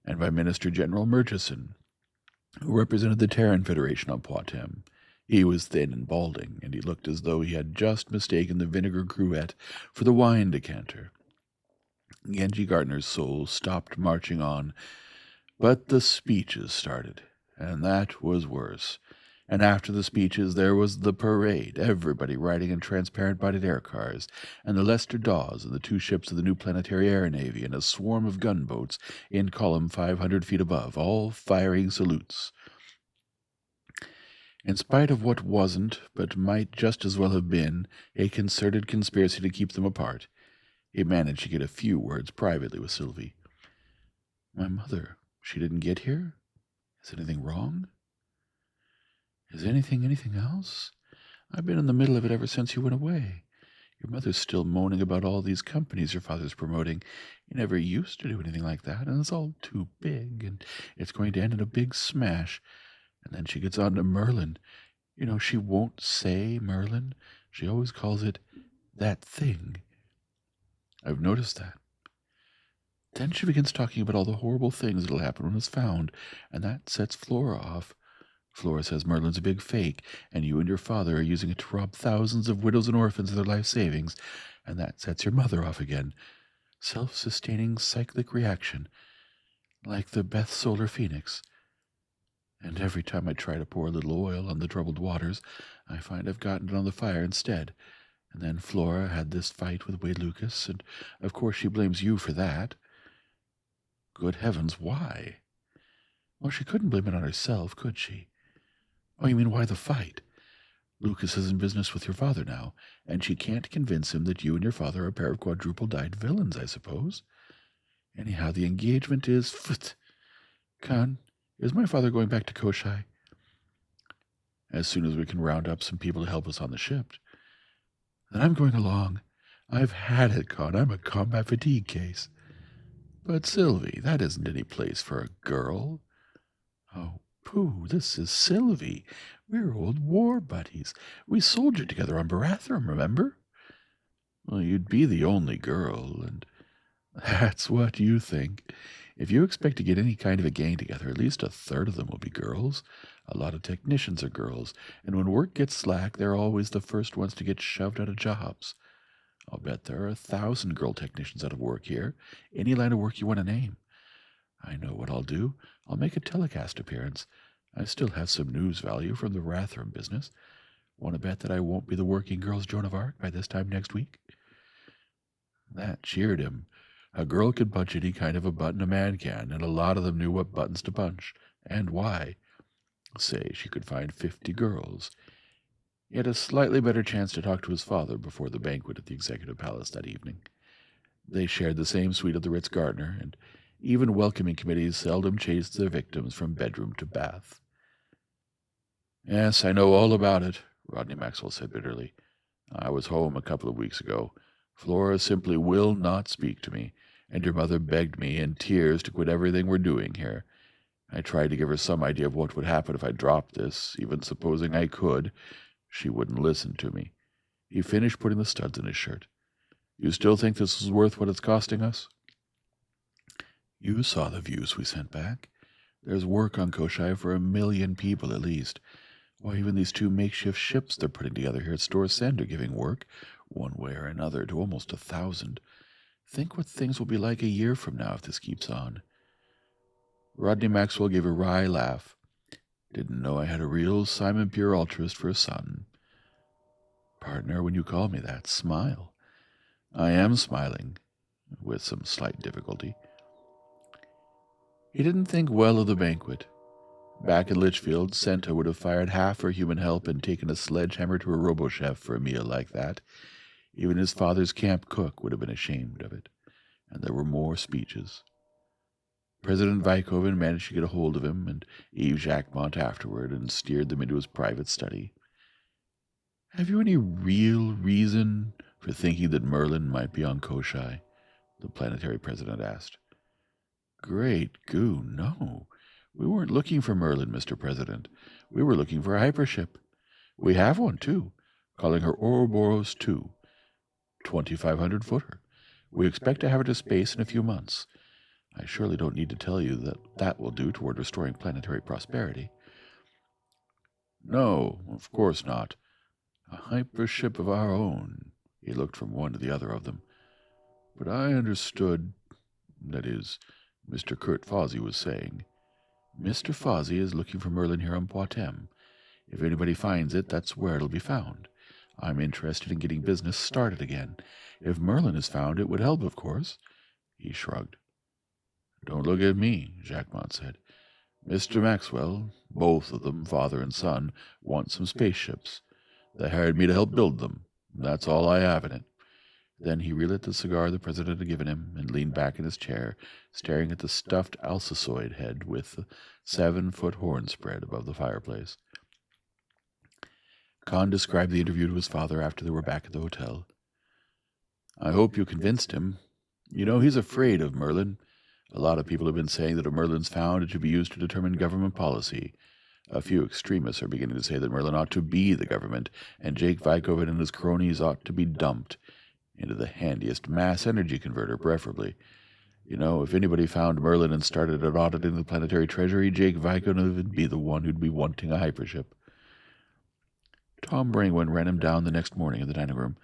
and by Minister General Murchison, who represented the Terran Federation on Poictesme. He was thin and balding, and he looked as though he had just mistaken the vinegar cruet for the wine decanter. Genji Gardner's soul stopped marching on, but the speeches started, and that was worse. And after the speeches, there was the parade, everybody riding in transparent-bodied air cars, and the Lester Dawes and the two ships of the new planetary air navy, and a swarm of gunboats in column 500 feet above, all firing salutes. In spite of what wasn't, but might just as well have been, a concerted conspiracy to keep them apart, he managed to get a few words privately with Sylvie. "My mother, she didn't get here? Is anything wrong? Is anything else? I've been in the middle of it ever since you went away. Your mother's still moaning about all these companies your father's promoting. You never used to do anything like that, and it's all too big, and it's going to end in a big smash." And then she gets on to Merlin. You know, she won't say Merlin. She always calls it that thing. I've noticed that. Then she begins talking about all the horrible things that'll happen when it's found, and that sets Flora off. Flora says Merlin's a big fake, and you and your father are using it to rob thousands of widows and orphans of their life savings, and that sets your mother off again. Self-sustaining cyclic reaction, like the Beth Solar Phoenix. And every time I try to pour a little oil on the troubled waters, I find I've gotten it on the fire instead. And then Flora had this fight with Wade Lucas, and of course she blames you for that. Good heavens, why? Well, she couldn't blame it on herself, could she? Oh, you mean why the fight? Lucas is in business with your father now, and she can't convince him that you and your father are a pair of quadruple-dyed villains, I suppose. Anyhow, the engagement is... Conn, is my father going back to Koshai? As soon as we can round up some people to help us on the ship. Then I'm going along. I've had it, Conn. I'm a combat fatigue case. But, Sylvie, that isn't any place for a girl. Oh, pooh, this is Sylvie. We're old war buddies. We soldiered together on Barathrum, remember? Well, you'd be the only girl, and that's what you think. If you expect to get any kind of a gang together, at least a third of them will be girls. A lot of technicians are girls, and when work gets slack, they're always the first ones to get shoved out of jobs. I'll bet there are 1,000 girl technicians out of work here, any line of work you want to name. I know what I'll do. I'll make a telecast appearance. I still have some news value from the Rathdrum business. Want to bet that I won't be the working girl's Joan of Arc by this time next week? That cheered him. A girl can punch any kind of a button a man can, and a lot of them knew what buttons to punch, and why. Say she could find 50 girls. He had a slightly better chance to talk to his father before the banquet at the Executive Palace that evening. They shared the same suite of the Ritz-Gardner, and even welcoming committees seldom chased their victims from bedroom to bath. Yes, I know all about it, Rodney Maxwell said bitterly. I was home a couple of weeks ago. Flora simply will not speak to me, and your mother begged me in tears to quit everything we're doing here. I tried to give her some idea of what would happen if I dropped this, even supposing I could. She wouldn't listen to me. He finished putting the studs in his shirt. You still think this is worth what it's costing us? You saw the views we sent back. There's work on Koshai for 1 million people at least. Why, even these 2 makeshift ships they're putting together here at Store Send are giving work, one way or another, to almost 1,000. Think what things will be like a year from now if this keeps on. Rodney Maxwell gave a wry laugh. Didn't know I had a real Simon Pure altruist for a son. Partner, when you call me that, smile. I am smiling, with some slight difficulty. He didn't think well of the banquet. Back in Litchfield, Senta would have fired half her human help and taken a sledgehammer to a robo-chef for a meal like that. Even his father's camp cook would have been ashamed of it. And there were more speeches. President Vykoven managed to get a hold of him, and Yves Jacquemont afterward, and steered them into his private study. Have you any real reason for thinking that Merlin might be on Koshai? The planetary president asked. Great goo, no. We weren't looking for Merlin, Mr. President. We were looking for a hypership. We have one, too, calling her Ouroboros II, 2,500-footer. We expect to have her to space in a few months. I surely don't need to tell you that that will do toward restoring planetary prosperity. No, of course not. A hypership of our own. He looked from one to the other of them. But I understood, that is, Mr. Kurt Fawsey was saying. Mr. Fawsey is looking for Merlin here on Poictesme. If anybody finds it, that's where it'll be found. I'm interested in getting business started again. If Merlin is found, it would help, of course. He shrugged. Don't look at me, Jacquemont said. Mr. Maxwell, both of them, father and son, want some spaceships. They hired me to help build them. That's all I have in it. Then he relit the cigar the president had given him and leaned back in his chair, staring at the stuffed alcisoid head with the 7-foot horn spread above the fireplace. Conn described the interview to his father after they were back at the hotel. I hope you convinced him. You know, he's afraid of Merlin. A lot of people have been saying that if Merlin's found, it should be used to determine government policy. A few extremists are beginning to say that Merlin ought to be the government, and Jake Vykovic and his cronies ought to be dumped into the handiest mass energy converter, preferably. You know, if anybody found Merlin and started an audit in the planetary treasury, Jake Vykovic would be the one who'd be wanting a hypership. Tom Brangwyn ran him down the next morning in the dining room.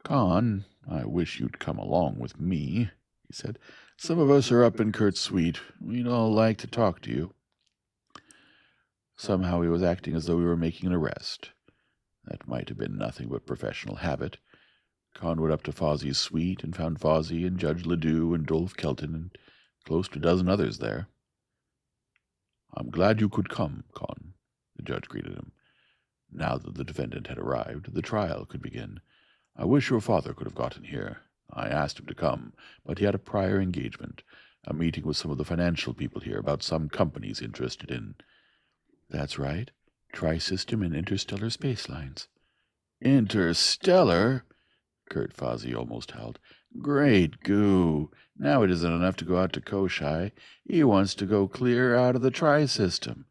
Conn, I wish you'd come along with me, he said. Some of us are up in Kurt's suite. We'd all like to talk to you. Somehow he was acting as though we were making an arrest. That might have been nothing but professional habit. Conn went up to Fawsey's suite and found Fawsey and Judge Ledoux and Dolph Kelton and close to a dozen others there. I'm glad you could come, Conn, the judge greeted him. Now that the defendant had arrived, the trial could begin. I wish your father could have gotten here. I asked him to come, but he had a prior engagement, a meeting with some of the financial people here about some companies interested in... That's right. Tri-system and interstellar space lines. Interstellar? Kurt Fawsey almost howled. Great goo. Now it isn't enough to go out to Koshai. He wants to go clear out of the Tri-system.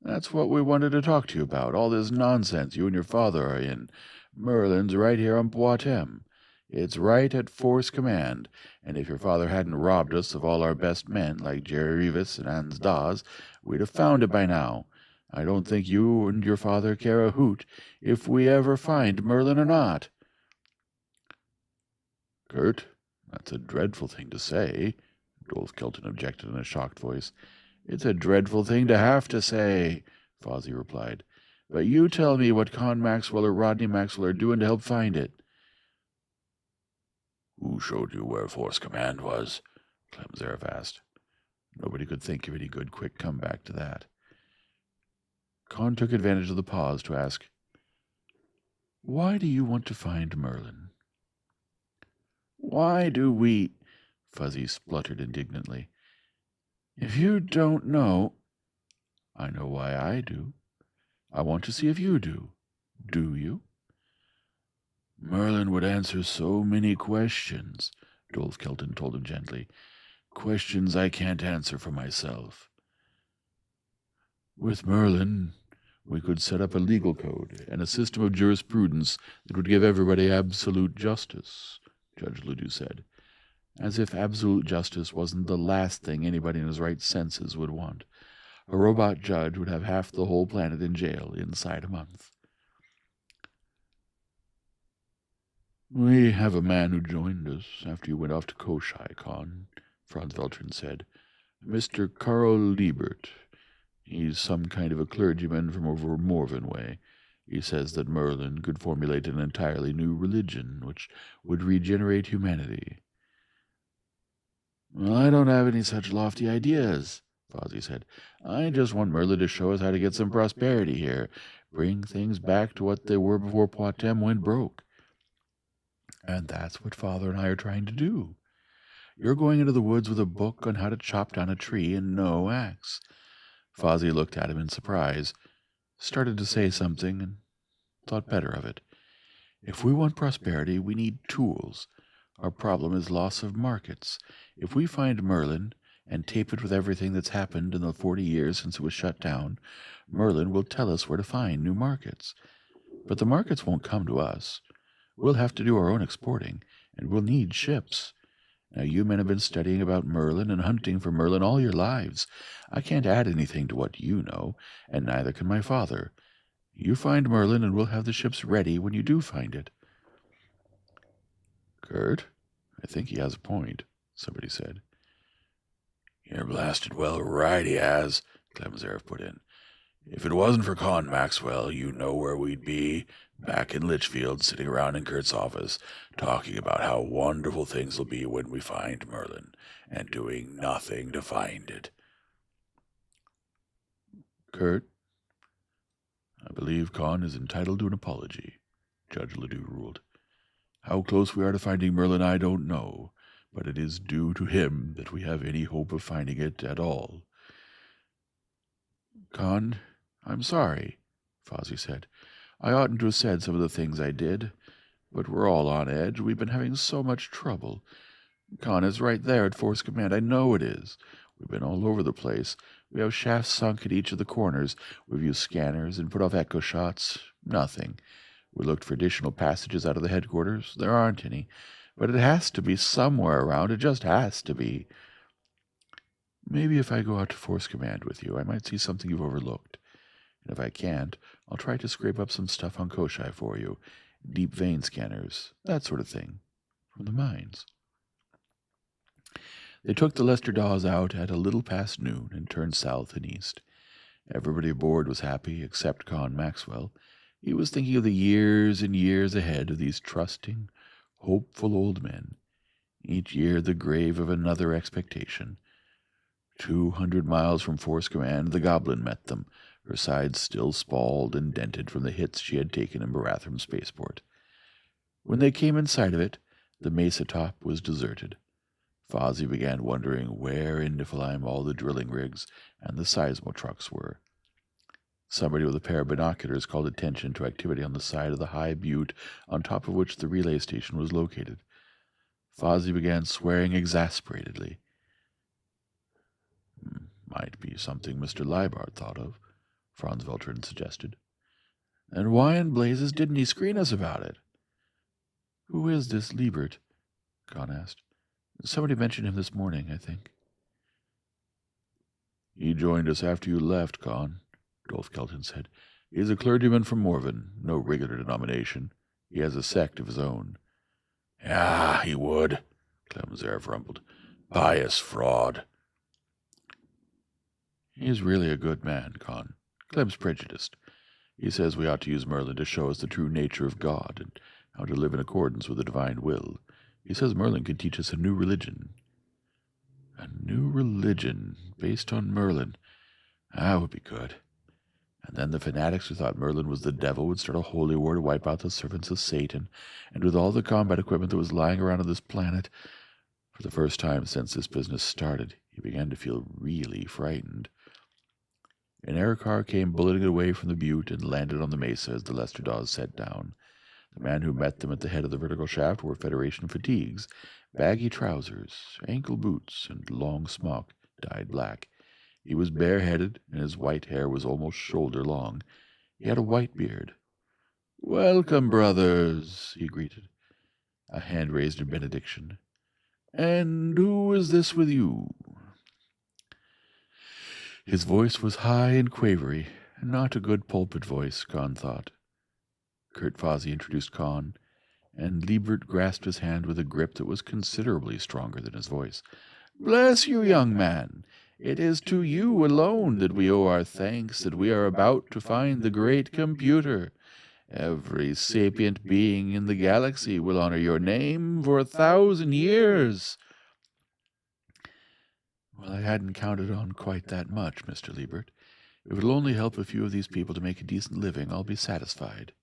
That's what we wanted to talk to you about, all this nonsense you and your father are in. Merlin's right here on Poictesme. It's right at Force Command, and if your father hadn't robbed us of all our best men, like Jerry Rivas and Hans Dawes, we'd have found it by now. I don't think you and your father care a hoot if we ever find Merlin or not. Kurt, that's a dreadful thing to say, Dolph Kelton objected in a shocked voice. It's a dreadful thing to have to say, Fawsey replied. But you tell me what Conn Maxwell or Rodney Maxwell are doing to help find it. Who showed you where Force Command was? Clem Zaref asked. Nobody could think of any good quick comeback to that. Conn took advantage of the pause to ask, Why do you want to find Merlin? Why do we... Fuzzy spluttered indignantly. If you don't know... I know why I do. I want to see if you do. Do you? Merlin would answer so many questions, Dolph Kelton told him gently. Questions I can't answer for myself. With Merlin, we could set up a legal code and a system of jurisprudence that would give everybody absolute justice, Judge Ledoux said, as if absolute justice wasn't the last thing anybody in his right senses would want. A robot judge would have half the whole planet in jail inside a month. We have a man who joined us after you went off to Koshai, Conn, Franz Veltrin said. Mr. Karl Liebert. He's some kind of a clergyman from over Morven way. He says that Merlin could formulate an entirely new religion which would regenerate humanity. Well, I don't have any such lofty ideas, Fawsey said. I just want Merlin to show us how to get some prosperity here, bring things back to what they were before Poictesme went broke. And that's what Father and I are trying to do. You're going into the woods with a book on how to chop down a tree and no axe. Fawsey looked at him in surprise, started to say something, and thought better of it. If we want prosperity, we need tools. Our problem is loss of markets. If we find Merlin and tape it with everything that's happened in the 40 years since it was shut down, Merlin will tell us where to find new markets. But the markets won't come to us. We'll have to do our own exporting, and we'll need ships. Now, you men have been studying about Merlin and hunting for Merlin all your lives. I can't add anything to what you know, and neither can my father. You find Merlin, and we'll have the ships ready when you do find it. Kurt, I think he has a point, somebody said. You're blasted well right he has, Clemzaref put in. If it wasn't for Conn Maxwell, you know where we'd be, back in Litchfield, sitting around in Kurt's office, talking about how wonderful things will be when we find Merlin, and doing nothing to find it. Kurt, I believe Conn is entitled to an apology, Judge Ledoux ruled. How close we are to finding Merlin I don't know, but it is due to him that we have any hope of finding it at all. Conn, I'm sorry, Fozzie said. I oughtn't to have said some of the things I did, but we're all on edge. We've been having so much trouble. Conn is right there at Force Command. I know it is. We've been all over the place. We have shafts sunk at each of the corners. We've used scanners and put off echo shots. Nothing. We looked for additional passages out of the headquarters. There aren't any. But it has to be somewhere around. It just has to be. Maybe if I go out to Force Command with you, I might see something you've overlooked. And if I can't, I'll try to scrape up some stuff on Koshai for you. Deep vein scanners, that sort of thing. From the mines. They took the Lester Dawes out at a little past noon and turned south and east. Everybody aboard was happy, except Conn Maxwell. He was thinking of the years and years ahead of these trusting, hopeful old men. Each year the grave of another expectation. 200 miles from Force Command, the Goblin met them, her sides still spalled and dented from the hits she had taken in Barathrum Spaceport. When they came in sight of it, the mesa top was deserted. Fozzie began wondering where in Niflheim all the drilling rigs and the seismo trucks were. Somebody with a pair of binoculars called attention to activity on the side of the high butte on top of which the relay station was located. Fozzie began swearing exasperatedly. Might be something Mr. Leibart thought of, Franz Veltrin suggested. And why in blazes didn't he screen us about it? Who is this Liebert? Conn asked. Somebody mentioned him this morning, I think. He joined us after you left, Conn, Dolph Kelton said. He's a clergyman from Morven, no regular denomination. He has a sect of his own. Ah, he would, Clemzaref rumbled. Pious fraud. He's really a good man, Conn. Clem's prejudiced. He says we ought to use Merlin to show us the true nature of God and how to live in accordance with the divine will. He says Merlin can teach us a new religion. A new religion based on Merlin. That would be good. And then the fanatics who thought Merlin was the devil would start a holy war to wipe out the servants of Satan, and with all the combat equipment that was lying around on this planet, for the first time since this business started, he began to feel really frightened. An air car came bulleting away from the butte and landed on the mesa as the Lester Dawes set down. The man who met them at the head of the vertical shaft wore Federation fatigues, baggy trousers, ankle boots, and long smock dyed black. He was bareheaded, and his white hair was almost shoulder-long. He had a white beard. "Welcome, brothers," he greeted, a hand raised in benediction. "And who is this with you?" His voice was high and quavery, not a good pulpit voice, Conn thought. Kurt Fozzie introduced Conn, and Liebert grasped his hand with a grip that was considerably stronger than his voice. "Bless you, young man. It is to you alone that we owe our thanks that we are about to find the great computer. Every sapient being in the galaxy will honor your name for 1,000 years. Well, I hadn't counted on quite that much, Mr. Liebert. If it'll only help a few of these people to make a decent living, I'll be satisfied.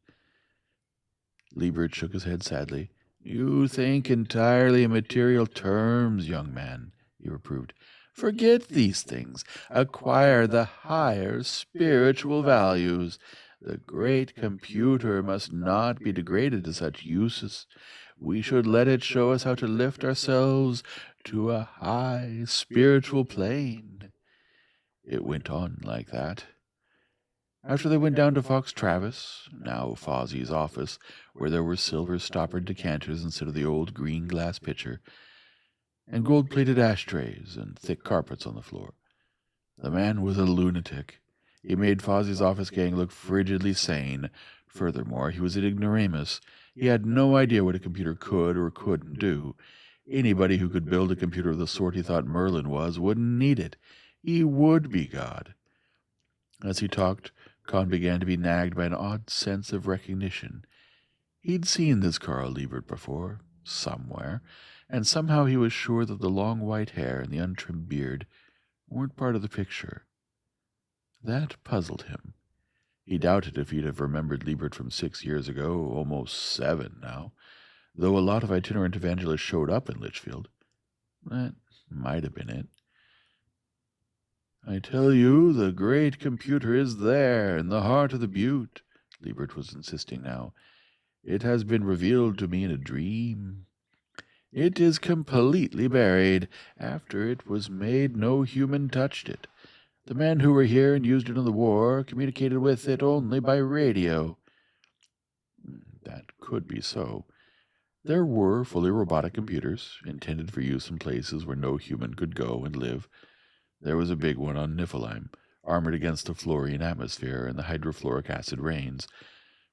Liebert shook his head sadly. You think entirely in material terms, young man, he reproved. Forget these things. Acquire the higher spiritual values. The great computer must not be degraded to such uses. We should let it show us how to lift ourselves to a high spiritual plane. It went on like that. After they went down to Fox Travis, now Fozzie's office, where there were silver stoppered decanters instead of the old green glass pitcher, and gold-plated ashtrays and thick carpets on the floor. The man was a lunatic. He made Fozzie's office gang look frigidly sane. Furthermore, he was an ignoramus. He had no idea what a computer could or couldn't do. Anybody who could build a computer of the sort he thought Merlin was wouldn't need it. He would be God. As he talked, Conn began to be nagged by an odd sense of recognition. He'd seen this Carl Liebert before, somewhere, and somehow he was sure that the long white hair and the untrimmed beard weren't part of the picture. That puzzled him. He doubted if he'd have remembered Liebert from 6 years ago, almost 7 now, though a lot of itinerant evangelists showed up in Litchfield. That might have been it. I tell you, the great computer is there, in the heart of the butte, Liebert was insisting now. It has been revealed to me in a dream. It is completely buried. After it was made, no human touched it. The men who were here and used it in the war communicated with it only by radio. That could be so. There were fully robotic computers, intended for use in places where no human could go and live. There was a big one on Niflheim, armored against the fluorine atmosphere and the hydrofluoric acid rains.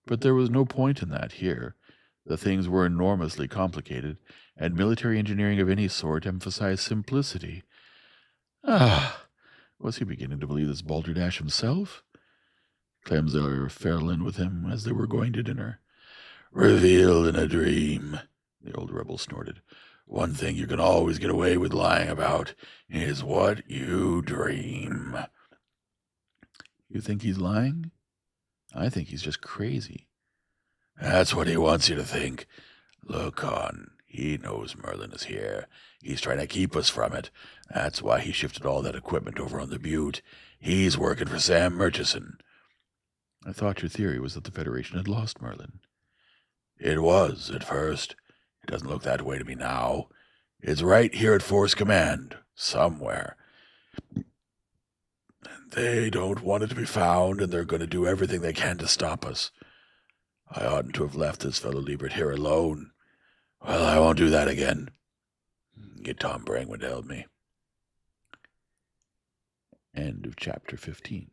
But there was no point in that here. The things were enormously complicated, and military engineering of any sort emphasized simplicity. Was he beginning to believe this Balderdash himself? Clemseller fell in with him as they were going to dinner. Revealed in a dream, the old rebel snorted. One thing you can always get away with lying about is what you dream. You think he's lying? I think he's just crazy. That's what he wants you to think. Look, Conn, he knows Merlin is here. He's trying to keep us from it. That's why he shifted all that equipment over on the butte. He's working for Sam Murchison. I thought your theory was that the Federation had lost Merlin. It was, at first. It doesn't look that way to me now. It's right here at Force Command, somewhere. They don't want it to be found, and they're going to do everything they can to stop us. I oughtn't to have left this fellow Liebert here alone. Well, I won't do that again. Get Tom Brangwyn to help me. End of chapter 15.